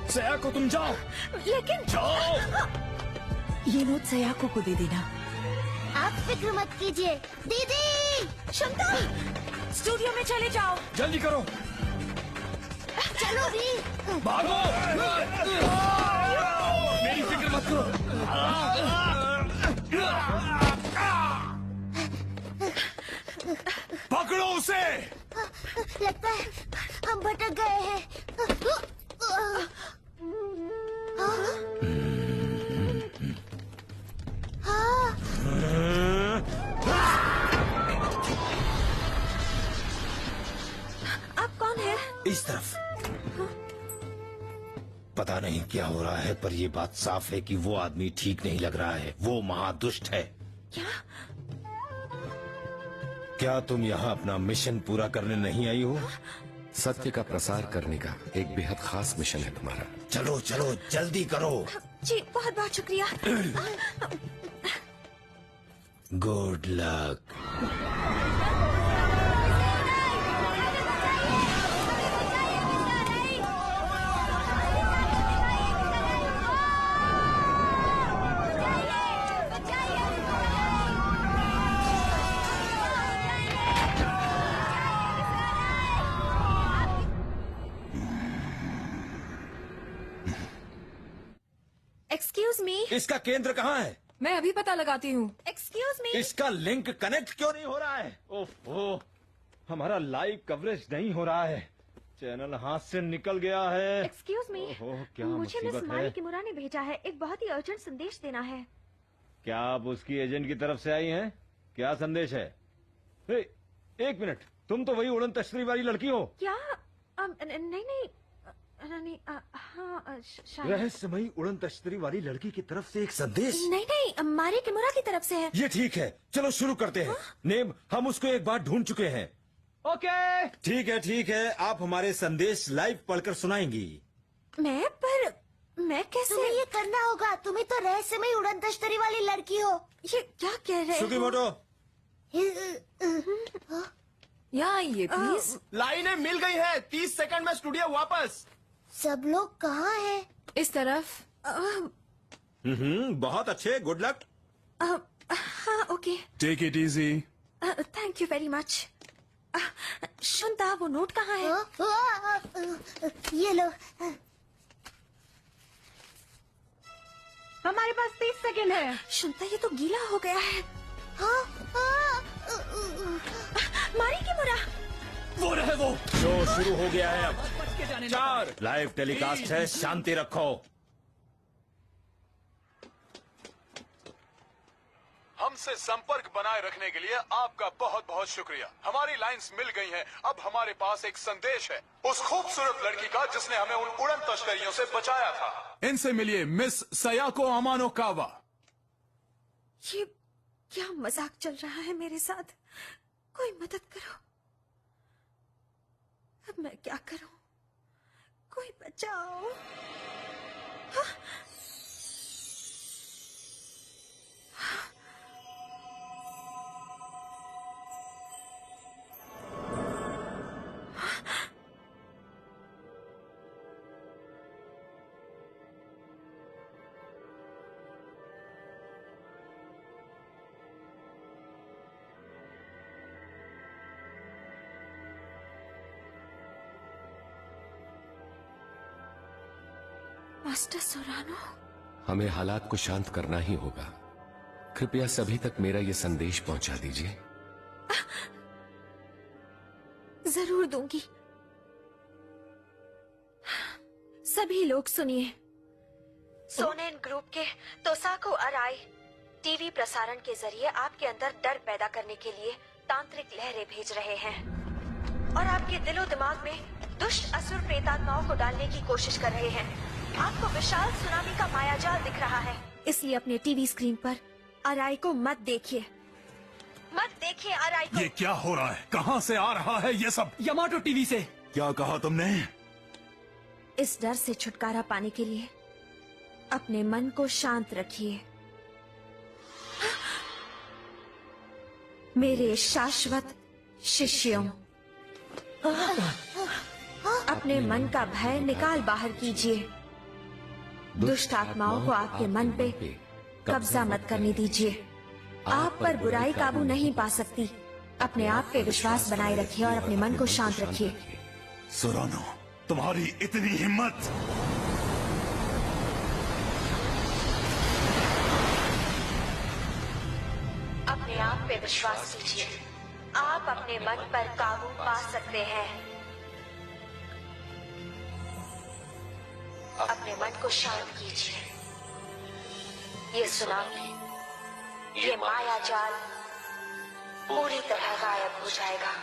सया को तुम जाओ। लेकिन जाओ। ये नोट सयाको को दे देना। आप फिक्र मत कीजिए दीदी। शंता, स्टूडियो में चले जाओ। जल्दी करो। चलो भी। भागो। मेरी फिक्र मत करो। पकड़ो उसे। लगता है हम भटक गए हैं। आप कौन है? इस तरफ। पता नहीं क्या हो रहा है, पर ये बात साफ है कि वो आदमी ठीक नहीं लग रहा है। वो महादुष्ट है। क्या तुम यहाँ अपना मिशन पूरा करने नहीं आई हो? सत्य का प्रसार करने का एक बेहद खास मिशन है तुम्हारा। चलो चलो जल्दी करो। जी बहुत बहुत शुक्रिया। Good luck. Excuse me. इसका केंद्र कहाँ है? मैं अभी पता लगाती हूँ। Excuse me. इसका लिंक कनेक्ट क्यों नहीं हो रहा है? ओहो, हमारा लाइव कवरेज नहीं हो रहा है। चैनल हाथ से निकल गया है। एक्सक्यूज मी, क्या मुझे मिस मुसीबत मारी है। किमुरा ने भेजा है। एक बहुत ही अर्जेंट संदेश देना है। क्या आप उसकी एजेंट की तरफ से आई हैं? क्या संदेश है? एक मिनट, तुम तो वही उड़न तश्तरी वाली लड़की हो। क्या? नहीं, हाँ शायद। रहस्यमयी उड़न तश्तरी वाली लड़की की तरफ से एक संदेश? नहीं, मारी किमुरा की तरफ से है। ये ठीक है, चलो शुरू करते हैं। नेम, हम उसको एक बार ढूंढ चुके हैं। ओके, ठीक है, आप हमारे संदेश लाइव पढ़कर सुनाएंगी। मैं कैसे? तुम्हें ये करना होगा। तुम्हें तो रहस्यमयी उड़न तश्तरी वाली लड़की हो। ये क्या कह रहे हो? सुकीमोटो। यहाँ आइए प्लीज। लाइनें मिल गई है। 30 सेकंड में स्टूडियो वापस। सब लोग कहाँ हैं? इस तरफ। बहुत अच्छे, गुड लक। हाँ okay. Take it easy. Thank you very much. Shunta, वो नोट कहाँ है? ये लो। हमारे पास 30 सेकंड है। शुंता, ये तो गीला हो गया है। मारी की मुरा। वो रहे वो। शो शुरू हो गया है अब। 4 लाइव टेलीकास्ट है, शांति रखो। हमसे संपर्क बनाए रखने के लिए आपका बहुत बहुत शुक्रिया। हमारी लाइंस मिल गई हैं। अब हमारे पास एक संदेश है उस खूबसूरत लड़की का जिसने हमें उन उड़न तस्करियों से बचाया था। इनसे मिलिए मिस सयाको अमानो कावा। ये क्या मजाक चल रहा है मेरे साथ? कोई मदद करो। अब मैं क्या करूं? कोई बचाओ। हाँ? मास्टर सोरानो, हमें हालात को शांत करना ही होगा। कृपया सभी तक मेरा ये संदेश पहुंचा दीजिए। जरूर दूंगी। सभी लोग सुनिए। सोनेन ग्रुप के तोसाको अराई टीवी प्रसारण के जरिए आपके अंदर डर पैदा करने के लिए तांत्रिक लहरें भेज रहे हैं और आपके दिलो दिमाग में दुष्ट असुर प्रेतात्माओं को डालने की कोशिश कर रहे हैं। आपको विशाल सुनामी का मायाजाल दिख रहा है, इसलिए अपने टीवी स्क्रीन पर अराई को मत देखिए। मत देखिए अराई को। ये क्या हो रहा है? कहाँ से आ रहा है ये सब? यमाटो टीवी से। क्या कहा तुमने? इस डर से छुटकारा पाने के लिए अपने मन को शांत रखिए। मेरे शाश्वत शिष्यों, अपने मन का भय निकाल बाहर कीजिए। दुष्ट आत्माओं को आपके मन पे कब्जा मत करने दीजिए। आप पर बुराई काबू नहीं पा सकती। अपने आप पे विश्वास बनाए रखिए और अपने मन को शांत रखिए। सोरानो, तुम्हारी इतनी हिम्मत! अपने आप पे विश्वास कीजिए। आप अपने मन पर काबू पा सकते हैं। अपने मन को शांत कीजिए। ये सुनामी, ये माया जाल पूरी तरह गायब हो जाएगा।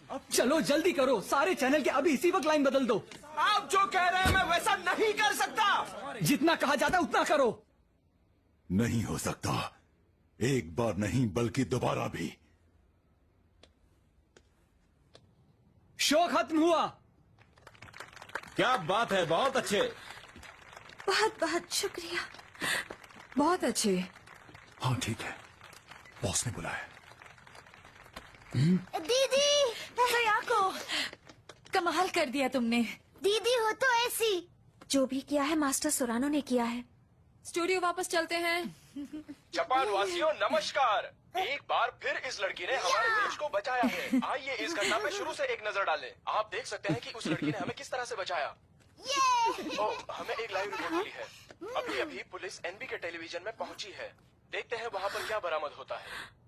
अब चलो जल्दी करो, सारे चैनल के अभी इसी वक्त लाइन बदल दो। आप जो कह रहे हैं मैं वैसा नहीं कर सकता। जितना कहा जाता है उतना करो। नहीं हो सकता। एक बार नहीं बल्कि दोबारा भी। शो खत्म हुआ। क्या बात है, बहुत अच्छे। बहुत बहुत शुक्रिया। बहुत अच्छे। हाँ ठीक है, बॉस ने बुलाया। दीदी, सयाको, कमाल कर दिया तुमने। दीदी हो तो ऐसी। जो भी किया है मास्टर सोरानो ने किया है। स्टूडियो वापस चलते हैं। जापान वासियों नमस्कार। एक बार फिर इस लड़की ने हमारे देश को बचाया है। आइए इस घटना पे शुरू से एक नजर डालें। आप देख सकते हैं कि उस लड़की ने हमें किस तरह से बचाया। ओह, हमें एक लाइव रिपोर्ट मिली है। अभी अभी पुलिस एनबी के टेलीविजन में पहुंची है। देखते हैं वहाँ पर क्या बरामद होता है।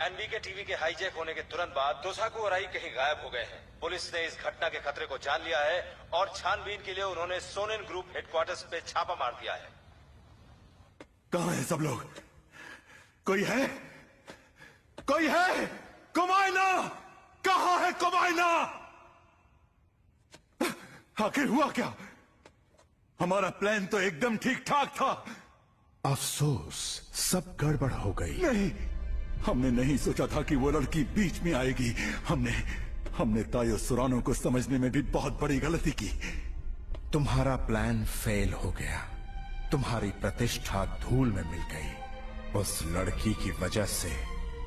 एनबी के टीवी के हाईजैक होने के तुरंत बाद तोसाकू अराई कहीं गायब हो गए हैं। पुलिस ने इस घटना के खतरे को जान लिया है और छानबीन के लिए उन्होंने सोनेन ग्रुप हेडक्वार्टर्स पे छापा मार दिया है। कहाँ है सब लोग? कोई है? कोई है? कुमाइना! कहाँ है कुमाइना? आखिर हुआ क्या? हमारा प्लान तो एकदम ठीक ठाक था। अफसोस, सब गड़बड़ हो गई। नहीं, हमने नहीं सोचा था कि वो लड़की बीच में आएगी। हमने तायो सुरानो को समझने में भी बहुत बड़ी गलती की। तुम्हारा प्लान फेल हो गया। तुम्हारी प्रतिष्ठा धूल में मिल गई। उस लड़की की वजह से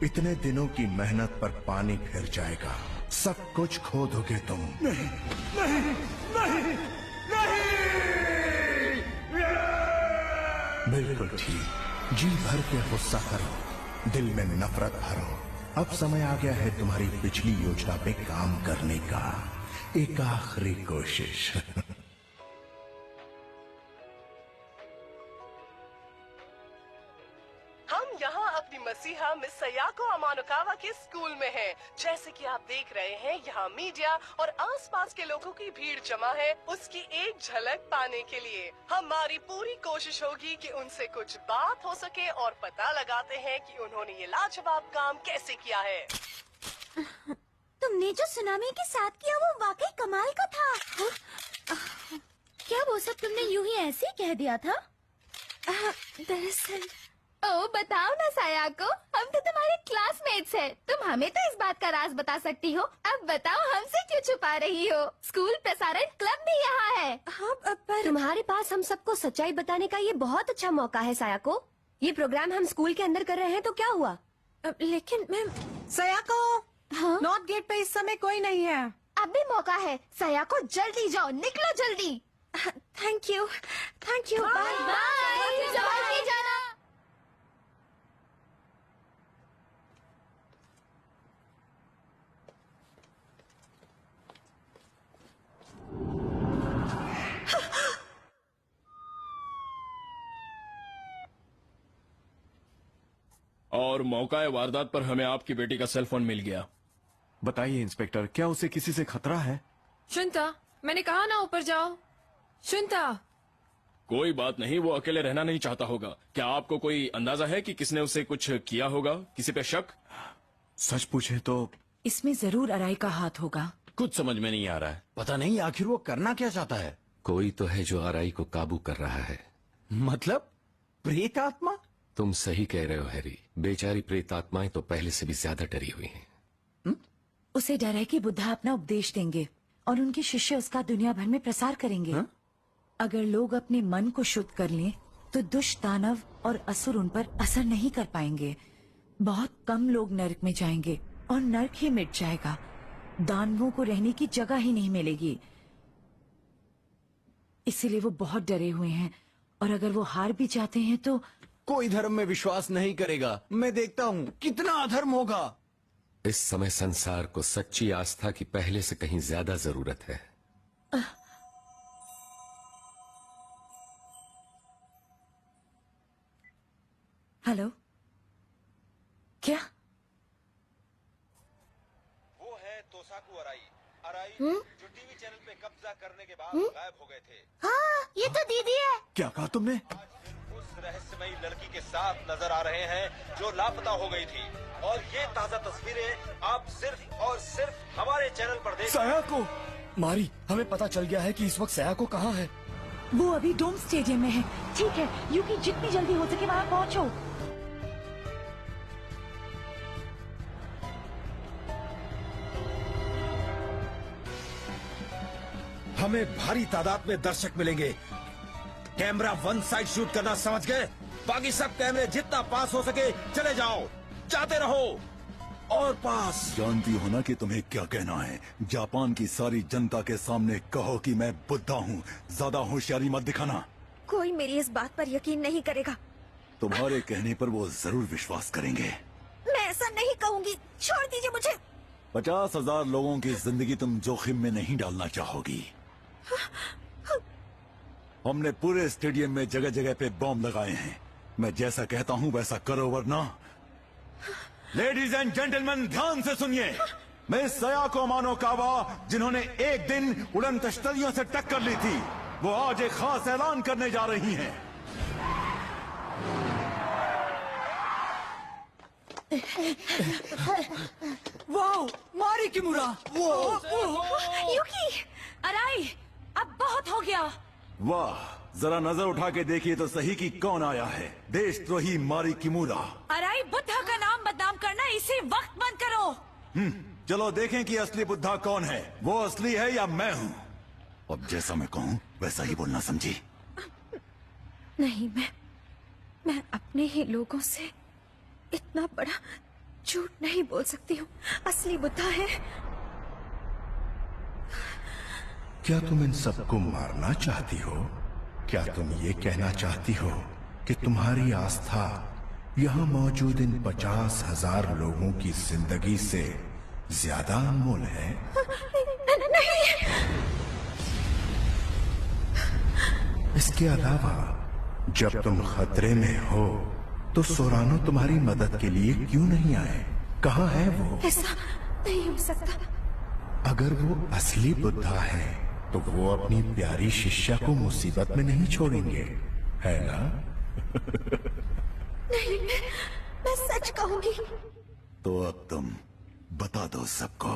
इतने दिनों की मेहनत पर पानी फिर जाएगा। सब कुछ खो दोगे तुम। नहीं, नहीं, नहीं, नहीं! बिल्कुल ठीक। जी भर के गुस्सा करो, दिल में नफरत भरो। अब समय आ गया है तुम्हारी पिछली योजना पे काम करने का। एक आखिरी कोशिश। हम यहाँ अपनी मसीहा मिस सयाको अमानुकावा के स्कूल में हैं। जैसे कि आप देख रहे हैं, यहाँ मीडिया और आसपास के लोगों की भीड़ जमा है उसकी एक झलक पाने के लिए। हमारी पूरी कोशिश होगी कि उनसे कुछ बात हो सके और पता लगाते हैं कि उन्होंने ये लाजवाब काम कैसे किया है। तुमने जो सुनामी के साथ किया वो वाकई कमाल का था। क्या वो सब तुमने यूं ही ऐसे ही कह दिया था? दरअसल ओ बताओ ना सायाको, हम तो तुम्हारे क्लासमेट्स हैं। तुम हमें तो इस बात का राज बता सकती हो। अब बताओ हमसे क्यों छुपा रही हो? स्कूल प्रसारण क्लब भी यहाँ है। हाँ, पर तुम्हारे पास हम सबको सच्चाई बताने का ये बहुत अच्छा मौका है सायाको। ये प्रोग्राम हम स्कूल के अंदर कर रहे हैं तो क्या हुआ? लेकिन मैम सायाको, हाँ? नॉर्थ गेट पे इस समय कोई नहीं है। अब भी मौका है। सायाको जल्दी जाओ, निकलो जल्दी। Thank you, thank you. Bye bye, जल्दी जाना। और मौका वारदात पर हमें आपकी बेटी का सेल फोन मिल गया। बताइए इंस्पेक्टर, क्या उसे किसी से खतरा है? शुनता, मैंने कहा ना ऊपर जाओ। शुनता, कोई बात नहीं, वो अकेले रहना नहीं चाहता होगा। क्या आपको कोई अंदाजा है कि किसने उसे कुछ किया होगा? किसी पे शक? सच पूछे तो इसमें जरूर अराई का हाथ होगा। कुछ समझ में नहीं आ रहा है। पता नहीं आखिर वो करना क्या चाहता है। कोई तो है जो अराई को काबू कर रहा है। मतलब प्रेत आत्मा? तुम सही कह रहे हो हैरी। बेचारी प्रेत आत्माएं तो पहले से भी ज्यादा डरी हुई हैं। उसे डर है कि बुद्धा अपना उपदेश देंगे और उनके शिष्य उसका दुनिया भर में प्रसार करेंगे। अगर लोग अपने मन को शुद्ध कर लें तो दुष्ट दानव और असुर उन पर असर नहीं कर पाएंगे। बहुत कम लोग नरक में जाएंगे और नरक ही मिट जाएगा। दानवों को रहने की जगह ही नहीं मिलेगी। इसीलिए वो बहुत डरे हुए हैं और अगर वो हार भी जाते हैं तो कोई धर्म में विश्वास नहीं करेगा। मैं देखता हूँ कितना अधर्म होगा। इस समय संसार को सच्ची आस्था की पहले से कहीं ज्यादा जरूरत है। हेलो, क्या? वो है तोसाकू अराई जो टीवी चैनल पे कब्जा करने के बाद गायब हो गए थे। हाँ, ये तो दीदी है। क्या कहा तुमने? उस रहस्यमयी लड़की के साथ नजर आ रहे हैं जो लापता हो गई थी, और ये ताजा तस्वीरें आप सिर्फ और सिर्फ हमारे चैनल पर देख। सयाको मारी, हमें पता चल गया है कि इस वक्त सयाको कहाँ है। वो अभी डोम स्टेडियम में है। ठीक है, यूकी जितनी जल्दी हो सके वहाँ पहुँचो। हमें भारी तादाद में दर्शक मिलेंगे। कैमरा वन साइड शूट करना समझ गए? बाकी सब कैमरे जितना पास हो सके चले जाओ, जाते रहो। और पास। जानती हो ना कि तुम्हें क्या कहना है। जापान की सारी जनता के सामने कहो कि मैं बुद्धा हूँ। ज्यादा होशियारी मत दिखाना। कोई मेरी इस बात पर यकीन नहीं करेगा। तुम्हारे कहने पर वो जरूर विश्वास करेंगे। मैं ऐसा नहीं कहूँगी, छोड़ दीजिए मुझे। 50,000 लोगों की जिंदगी तुम जोखिम में नहीं डालना चाहोगी। हमने पूरे स्टेडियम में जगह जगह पे बॉम्ब लगाए हैं। मैं जैसा कहता हूँ वैसा करो, वरना। लेडीज एंड जेंटलमैन, ध्यान से सुनिए। मैं सयाको मानोकावा, जिन्होंने एक दिन उड़न तश्तरियों से टक्कर ली थी, वो आज एक खास ऐलान करने जा रही हैं। वाओ, मारी किमुरा। युकी, अराई, अब बहुत हो गया। वाह, जरा नजर उठा के देखिए तो सही कि कौन आया है। देशद्रोही मारी किमुरा। अराई, बुद्धा का नाम बदनाम करना इसी वक्त बंद करो। चलो देखें कि असली बुद्धा कौन है। वो असली है या मैं हूँ। अब जैसा मैं कहूँ वैसा ही बोलना, समझी? नहीं, मैं अपने ही लोगों से इतना बड़ा झूठ नहीं बोल सकती हूँ। असली बुद्धा है। क्या तुम इन सबको मारना चाहती हो? क्या तुम ये कहना चाहती हो कि तुम्हारी आस्था यहाँ मौजूद इन 50,000 लोगों की जिंदगी से ज्यादा अनमोल है? नहीं। इसके अलावा जब तुम खतरे में हो तो सोरानो तुम्हारी मदद के लिए क्यों नहीं आए? कहाँ है वो? ऐसा नहीं हो सकता। अगर वो असली बुद्धा है तो वो अपनी प्यारी शिष्या को मुसीबत में नहीं छोड़ेंगे, है ना? नहीं, मैं सच कहूंगी। तो अब तुम बता दो सबको।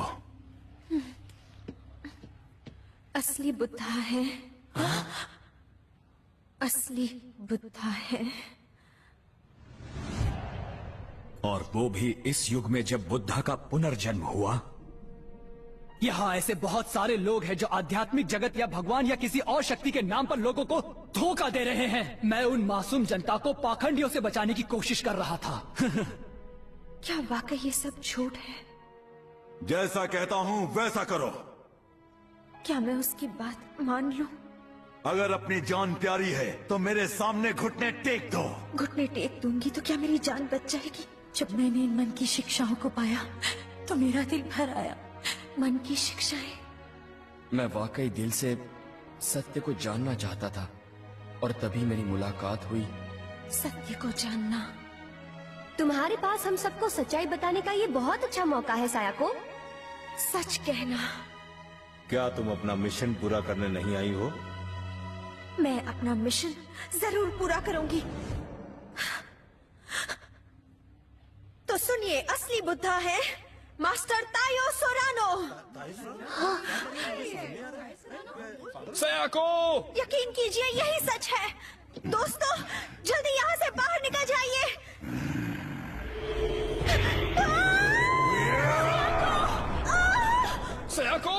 असली बुद्धा है। असली बुद्धा है। और वो भी इस युग में जब बुद्धा का पुनर्जन्म हुआ। यहाँ ऐसे बहुत सारे लोग हैं जो आध्यात्मिक जगत या भगवान या किसी और शक्ति के नाम पर लोगों को धोखा दे रहे हैं। मैं उन मासूम जनता को पाखंडियों से बचाने की कोशिश कर रहा था। क्या वाकई ये सब झूठ है? जैसा कहता हूँ वैसा करो। क्या मैं उसकी बात मान लूं? अगर अपनी जान प्यारी है तो मेरे सामने घुटने टेक दो। घुटने टेक दूंगी तो क्या मेरी जान बच जाएगी? जब मैंने इन मन की शिक्षाओं को पाया तो मेरा दिल भर आया। मन की शिक्षाएं? मैं वाकई दिल से सत्य को जानना चाहता था और तभी मेरी मुलाकात हुई। सत्य को जानना? तुम्हारे पास हम सबको सच्चाई बताने का ये बहुत अच्छा मौका है सायाको। सच कहना। क्या तुम अपना मिशन पूरा करने नहीं आई हो? मैं अपना मिशन जरूर पूरा करूंगी। तो सुनिए, असली बुद्धा है मास्टर तायो सोरानो। सयाको! यकीन कीजिए यही सच है। दोस्तों, जल्दी यहाँ से बाहर निकल जाइए। सयाको!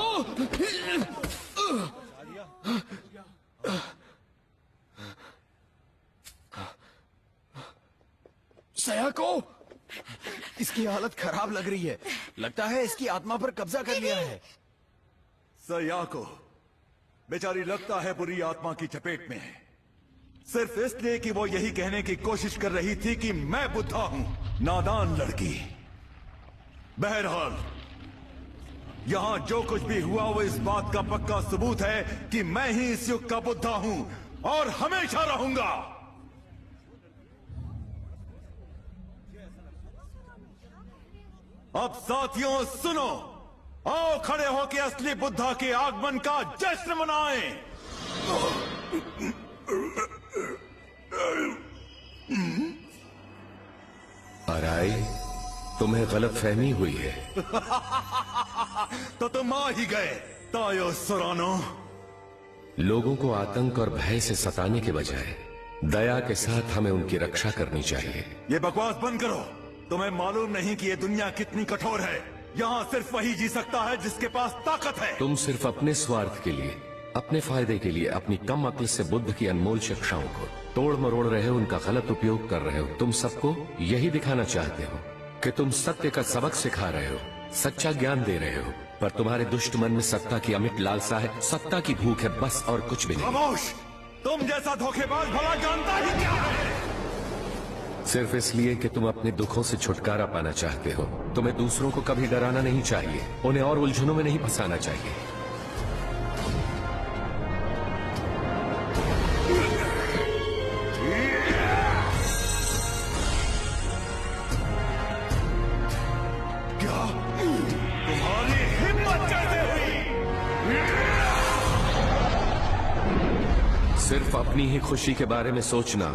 सयाको! इसकी हालत खराब लग रही है। लगता है इसकी आत्मा पर कब्जा कर लिया है। सयाको बेचारी लगता है बुरी आत्मा की चपेट में है, सिर्फ इसलिए कि वो यही कहने की कोशिश कर रही थी कि मैं बुद्धा हूं। नादान लड़की। बहरहाल यहां जो कुछ भी हुआ वो इस बात का पक्का सबूत है कि मैं ही इस युग का बुद्धा हूं और हमेशा रहूंगा। अब साथियों सुनो, आओ खड़े होकर असली बुद्धा के आगमन का जश्न मनाएं। अराई, तुम्हें गलतफहमी हुई है। तो तुम आ ही गए तायो सोरानो। लोगों को आतंक और भय से सताने के बजाय दया के साथ हमें उनकी रक्षा करनी चाहिए। ये बकवास बंद करो। तुम्हें मालूम नहीं कि ये दुनिया कितनी कठोर है। यहाँ सिर्फ वही जी सकता है जिसके पास ताकत है। तुम सिर्फ अपने स्वार्थ के लिए, अपने फायदे के लिए अपनी कम अक्ल से बुद्ध की अनमोल शिक्षाओं को तोड़ मरोड़ रहे हो, उनका गलत उपयोग कर रहे हो। तुम सबको यही दिखाना चाहते हो कि तुम सत्य का सबक सिखा रहे हो, सच्चा ज्ञान दे रहे हो, पर तुम्हारे दुष्ट मन में सत्ता की अमिट लालसा है, सत्ता की भूख है, बस और कुछ भी नहीं। खामोश! तुम जैसा धोखेबाज भला जानता ही क्या है? सिर्फ इसलिए कि तुम अपने दुखों से छुटकारा पाना चाहते हो। तुम्हें दूसरों को कभी डराना नहीं चाहिए, उन्हें और उलझनों में नहीं फंसाना चाहिए। क्या तुम्हारी हिम्मत कैसे हुई? सिर्फ अपनी ही खुशी के बारे में सोचना,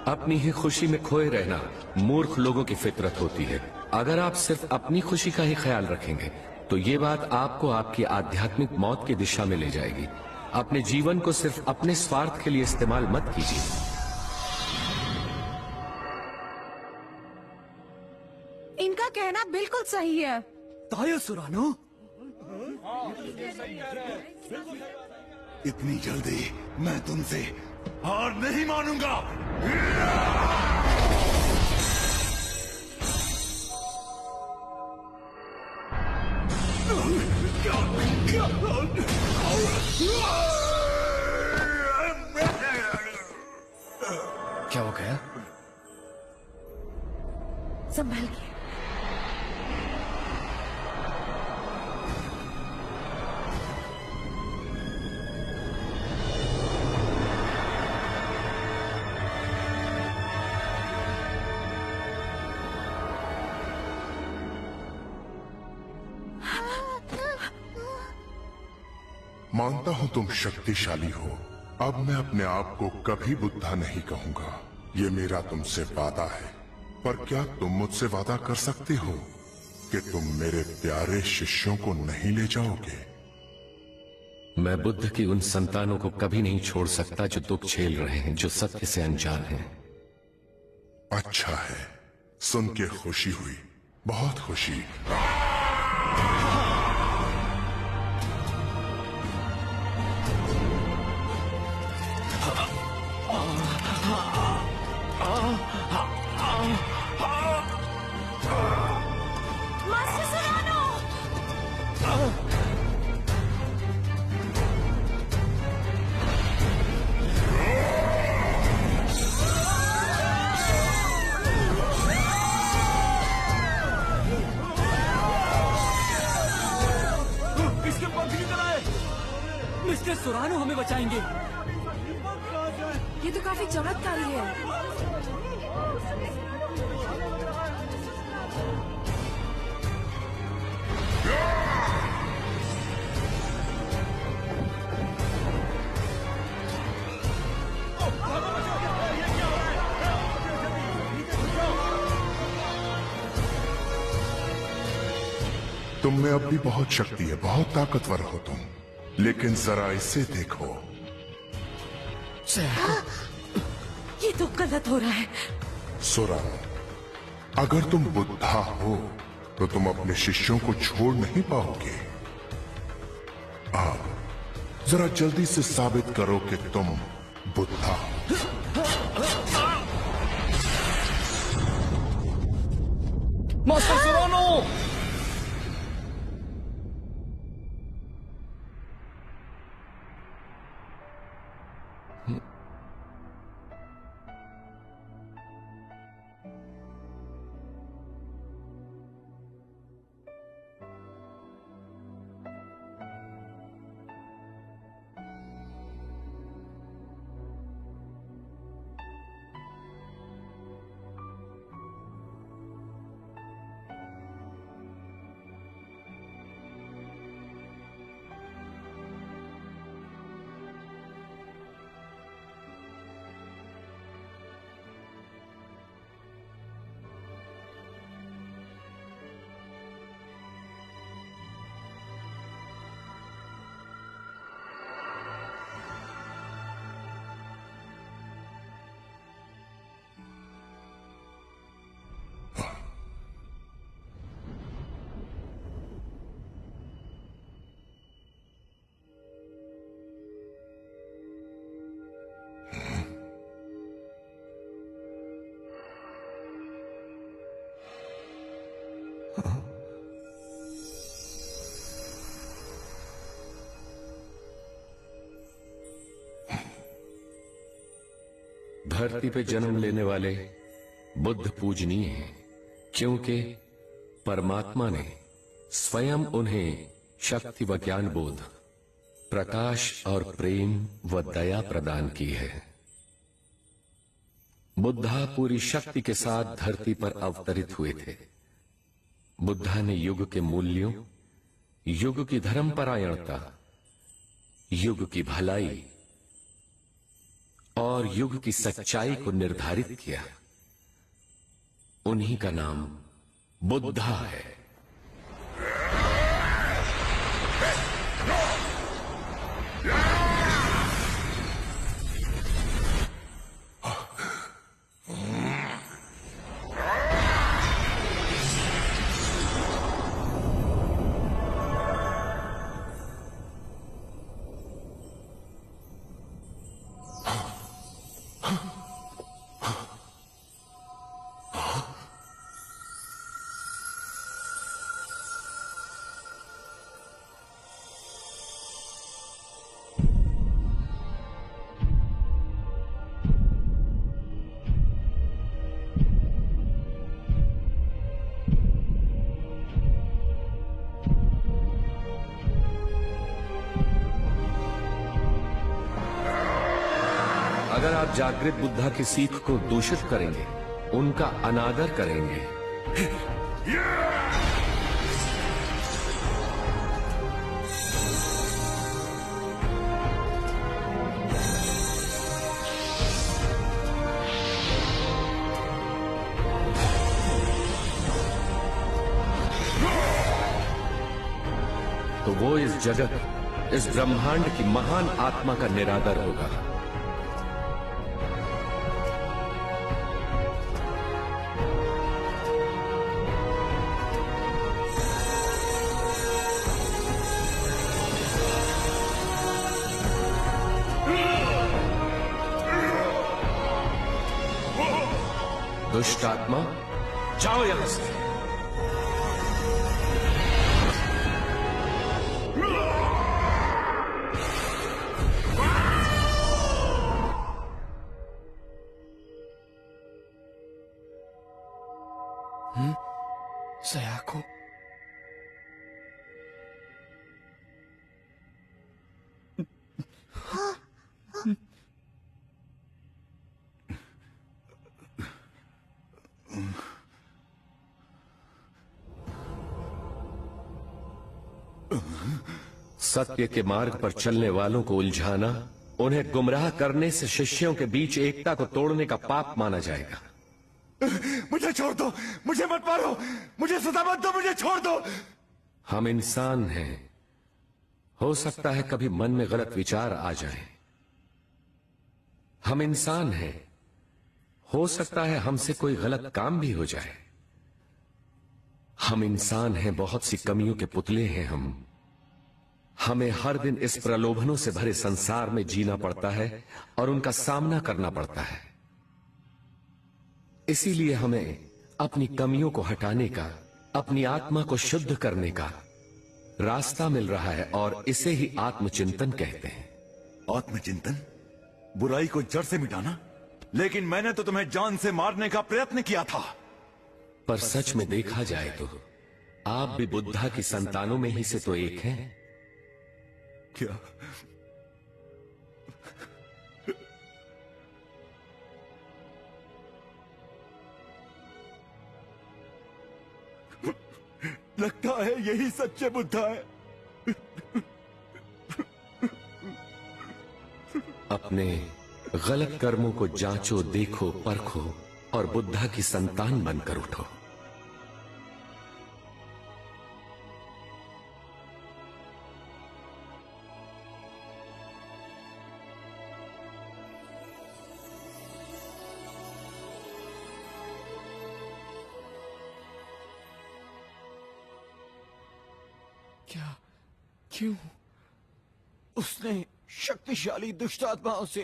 अपनी ही खुशी में खोए रहना मूर्ख लोगों की फितरत होती है। अगर आप सिर्फ अपनी खुशी का ही ख्याल रखेंगे तो ये बात आपको आपकी आध्यात्मिक मौत की दिशा में ले जाएगी। अपने जीवन को सिर्फ अपने स्वार्थ के लिए इस्तेमाल मत कीजिए। इनका कहना बिल्कुल सही है। ताया सुरानो, इतनी जल्दी मैं तुमसे हार नहीं मानूंगा। क्या हो गया? संभल के। मानता हूं तुम शक्तिशाली हो। अब मैं अपने आप को कभी बुद्धा नहीं कहूंगा। ये मेरा तुमसे वादा है। पर क्या तुम मुझसे वादा कर सकते हो कि तुम मेरे प्यारे शिष्यों को नहीं ले जाओगे? मैं बुद्ध की उन संतानों को कभी नहीं छोड़ सकता जो दुख झेल रहे हैं, जो सत्य से अनजान हैं। अच्छा है, सुन के खुशी हुई, बहुत खुशी। मास्टर सुरानो! इसके पंख निकल आए। मिस्टर सुरानो हमें बचाएंगे। ये तो काफी चमत्कारी है। तुम में अब भी बहुत शक्ति है, बहुत ताकतवर हो तुम, लेकिन जरा इसे देखो। ये तो गलत हो रहा है। सुरा, अगर तुम बुद्धा हो तो तुम अपने शिष्यों को छोड़ नहीं पाओगे। अब जरा जल्दी से साबित करो कि तुम बुद्धा हो। मास्टर सुरानो! धरती पे जन्म लेने वाले बुद्ध पूजनीय हैं, क्योंकि परमात्मा ने स्वयं उन्हें शक्ति व ज्ञान बोध, प्रकाश और प्रेम व दया प्रदान की है। बुद्धा पूरी शक्ति के साथ धरती पर अवतरित हुए थे। बुद्धा ने युग के मूल्यों, युग की धर्मपरायणता, युग की भलाई और युग की सच्चाई को निर्धारित किया। उन्हीं का नाम बुद्धा है। अगर आप जागृत बुद्धा की सीख को दूषित करेंगे, उनका अनादर करेंगे, तो वो इस जगत, इस ब्रह्मांड की महान आत्मा का निरादर होगा। दुष्ट आत्मा, जाओ यहां से। सयाको, सत्य के मार्ग पर चलने वालों को उलझाना, उन्हें गुमराह करने से शिष्यों के बीच एकता को तोड़ने का पाप माना जाएगा। मुझे छोड़ दो, मुझे मत मारो, मुझे सजा मत दो, मुझे छोड़ दो। हम इंसान हैं, हो सकता है कभी मन में गलत विचार आ जाए। हम इंसान हैं, हो सकता है हमसे कोई गलत काम भी हो जाए। हम इंसान हैं, बहुत सी कमियों के पुतले हैं हम। हमें हर दिन इस प्रलोभनों से भरे संसार में जीना पड़ता है और उनका सामना करना पड़ता है। इसीलिए हमें अपनी कमियों को हटाने का, अपनी आत्मा को शुद्ध करने का रास्ता मिल रहा है और इसे ही आत्मचिंतन कहते हैं। आत्मचिंतन? बुराई को जड़ से मिटाना? लेकिन मैंने तो तुम्हें जान से मारने का प्रयत्न किया था। पर सच में देखा जाए तो आप भी बुद्धा की संतानों में ही से तो एक हैं। क्या? लगता है यही सच्चे बुद्धा है। अपने गलत कर्मों को जांचो, देखो, परखो और बुद्धा की संतान बनकर उठो। क्या? क्यों? उसने शक्तिशाली दुष्ट आत्माओं से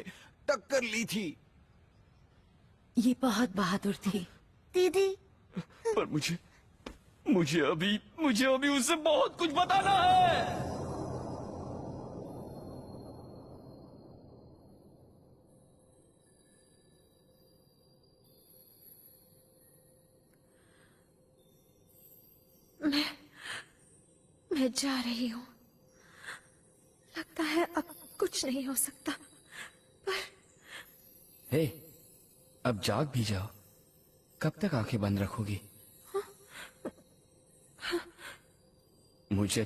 टक्कर ली थी। ये बहुत बहादुर थी। दीदी, पर मुझे अभी उसे बहुत कुछ बताना है। मैं जा रही हूँ। लगता है अब कुछ नहीं हो सकता। हे, अब जाग भी जाओ। कब तक आंखें बंद रखोगी? मुझे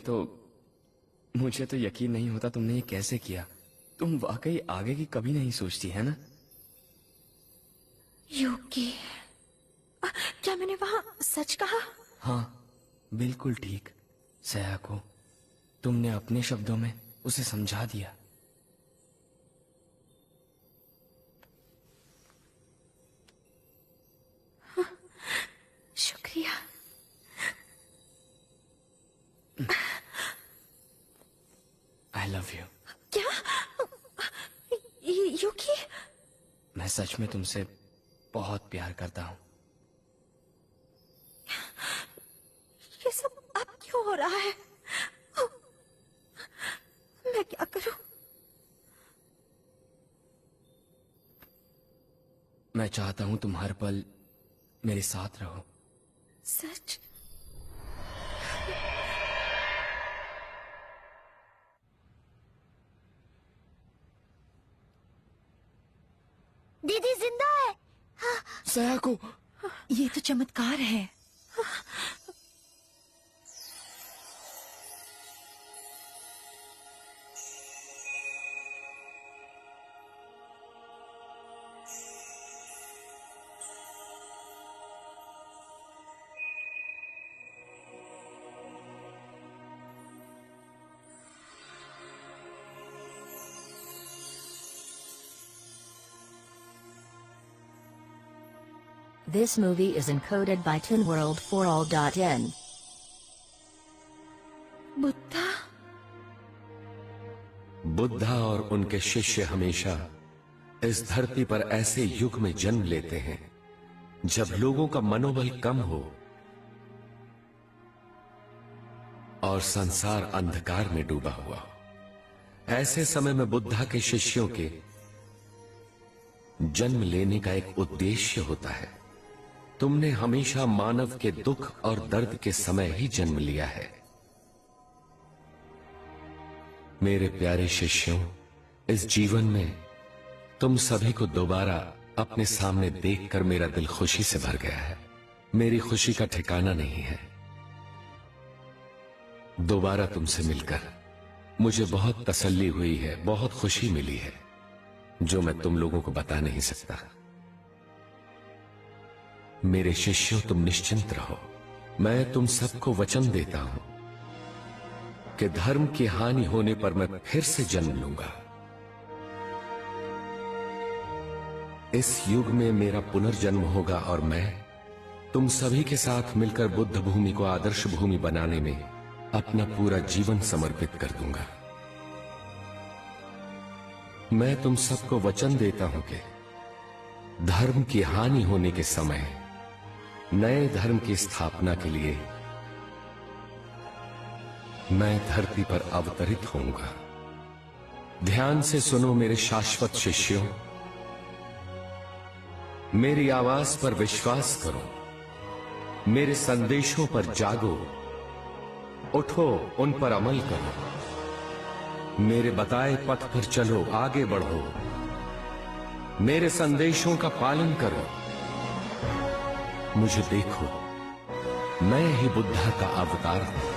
तो यकीन नहीं होता तुमने ये कैसे किया। तुम वाकई आगे की कभी नहीं सोचती है ना? यूकी, क्या मैंने वहां सच कहा? हाँ, बिल्कुल ठीक। सयाको, तुमने अपने शब्दों में उसे समझा दिया। शुक्रिया। I love you. क्या? यूकी? मैं सच में तुमसे बहुत प्यार करता हूँ। ये सब अब क्यों हो रहा है? मैं क्या करूं? मैं चाहता हूँ तुम हर पल मेरे साथ रहो। सच? दीदी जिंदा है। सयाको, ये तो चमत्कार है। This movie is encoded by TinWorld4All.in. Buddha? Buddha और उनके शिष्य हमेशा इस धरती पर ऐसे युग में जन्म लेते हैं जब लोगों का मनोबल कम हो और संसार अंधकार में डूबा हुआ हो। ऐसे समय में बुद्धा के शिष्यों के जन्म लेने का एक उद्देश्य होता है। तुमने हमेशा मानव के दुख और दर्द के समय ही जन्म लिया है। मेरे प्यारे शिष्यों, इस जीवन में तुम सभी को दोबारा अपने सामने देखकर मेरा दिल खुशी से भर गया है। मेरी खुशी का ठिकाना नहीं है। दोबारा तुमसे मिलकर मुझे बहुत तसल्ली हुई है, बहुत खुशी मिली है, जो मैं तुम लोगों को बता नहीं सकता। मेरे शिष्यों, तुम निश्चिंत रहो। मैं तुम सबको वचन देता हूं कि धर्म की हानि होने पर मैं फिर से जन्म लूंगा। इस युग में मेरा पुनर्जन्म होगा और मैं तुम सभी के साथ मिलकर बुद्ध भूमि को आदर्श भूमि बनाने में अपना पूरा जीवन समर्पित कर दूंगा। मैं तुम सबको वचन देता हूं कि धर्म की हानि होने के समय नए धर्म की स्थापना के लिए मैं धरती पर अवतरित होऊंगा। ध्यान से सुनो मेरे शाश्वत शिष्यों, मेरी आवाज पर विश्वास करो, मेरे संदेशों पर जागो, उठो, उन पर अमल करो, मेरे बताए पथ पर चलो, आगे बढ़ो, मेरे संदेशों का पालन करो। मुझे देखो, मैं ही बुद्धा का अवतार हूं।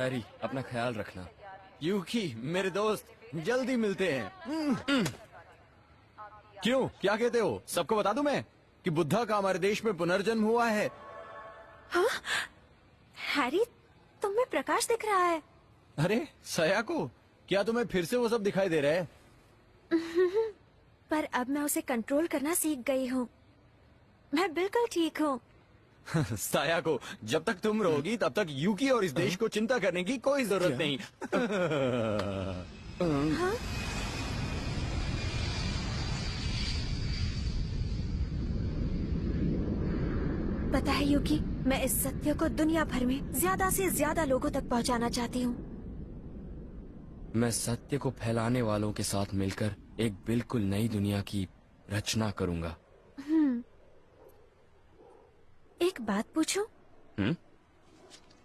हैरी, अपना ख्याल रखना। यूकी मेरे दोस्त, जल्दी मिलते हैं। क्यों, क्या कहते हो? सबको बता दूं मैं कि बुद्धा का हमारे देश में पुनर्जन्म हुआ है। हाँ? हैरी, तुम में प्रकाश दिख रहा है। अरे सयाको, क्या तुम्हें फिर से वो सब दिखाई दे रहा है? पर अब मैं उसे कंट्रोल करना सीख गई हूँ। मैं बिल्कुल ठीक हूँ। सायाको, जब तक तुम रहोगी तब तक यूकी और इस देश को चिंता करने की कोई जरूरत नहीं। हाँ? पता है यूकी, मैं इस सत्य को दुनिया भर में ज्यादा से ज्यादा लोगों तक पहुंचाना चाहती हूँ। मैं सत्य को फैलाने वालों के साथ मिलकर एक बिल्कुल नई दुनिया की रचना करूंगा। एक बात पूछूं?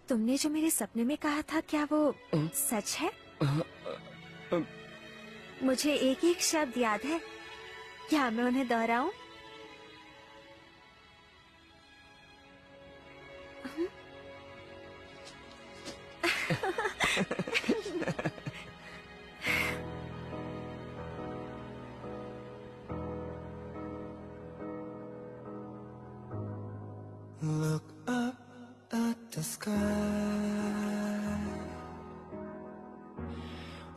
तुमने जो मेरे सपने में कहा था, क्या वो सच है? मुझे एक एक शब्द याद है, क्या मैं उन्हें दोहराऊं? Look up at the sky.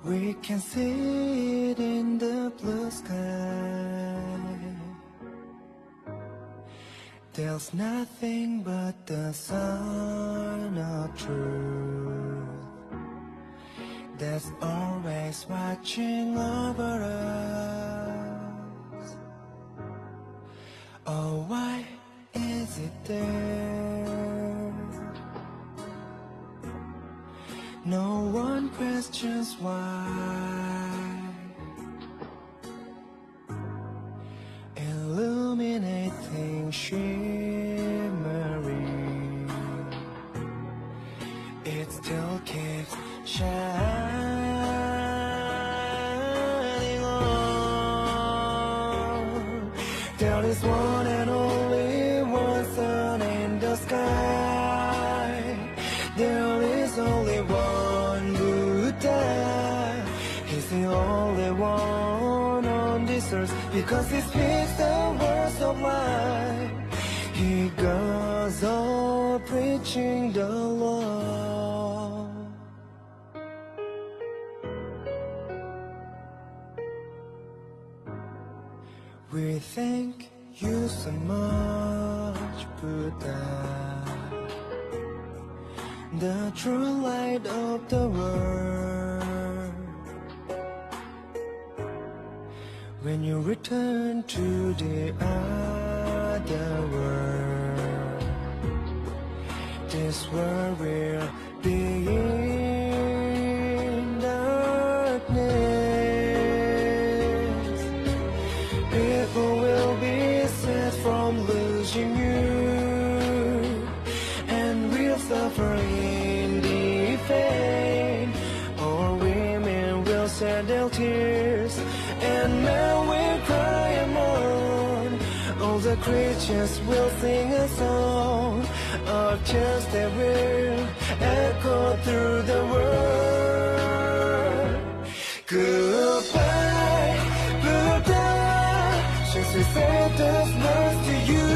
We can see it in the blue sky. There's nothing but the sun of truth that's always watching over us. Oh, why is it there? No one questions why. Illuminating, shimmering, it still keeps shining on. There is one and only one sun in the sky. There is only one Buddha. He's the only one on this earth, because he speaks the words of life. He goes on preaching the law. We thank you so much, Buddha, the true light of the world. When you return to the other world, this world will be in darkness. People will be set from losing you, and will suffer in defeat. Or women will shed their tears, and men will cry and mourn. All the creatures will sing a song of tears that will echo through the world. Goodbye, Buddha, since we said those words to you.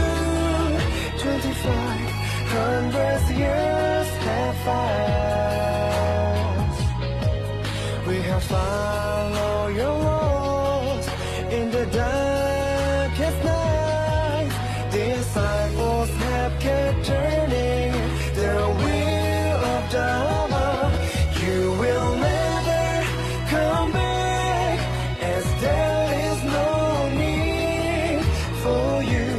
2,500 years have passed. We have followed your laws in the darkest night. Disciples have kept turning the wheel of Dharma. You will never come back, as there is no need for you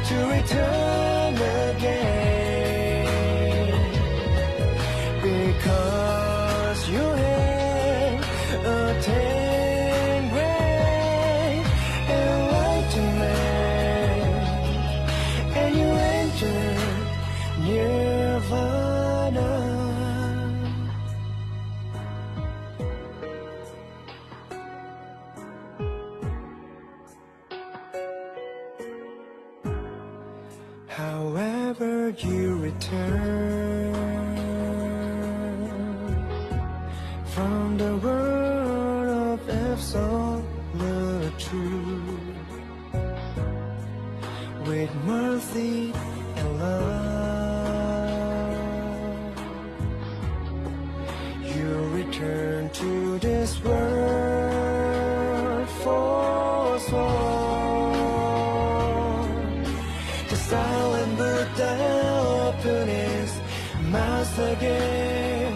to return again, because you have attained great this word forsworn. The silent Buddha opened his mouth again.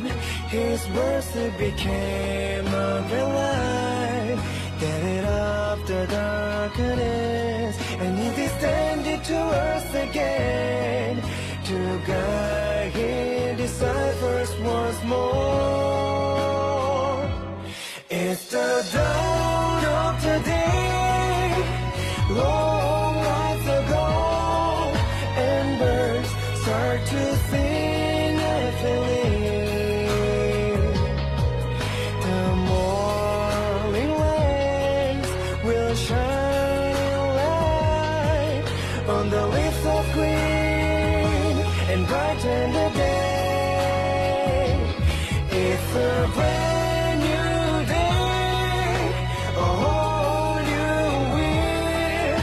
His words became a light, getting up the darkness, and he descended to earth again to guide his disciples once more. It's the dawn of the day, long nights ago, and birds start to sing happily. The morning rays will shine light on the leaves of green and brighten the day. It's a brand new day, a whole new wheel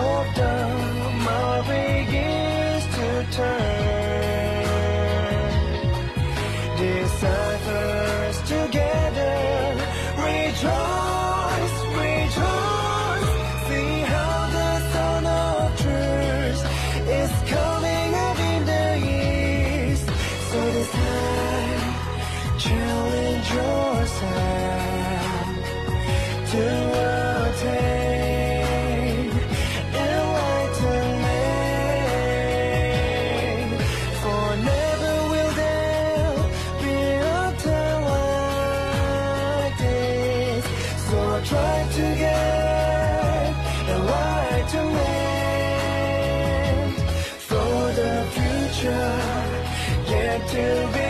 of Dharma begins to turn. Disciples together rejoice, rejoice. See how the Son of Truth is coming up in the east. So this time, challenge yourself to attain enlightenment. For never will there be a time like this. So try to get enlightenment for the future. Get to be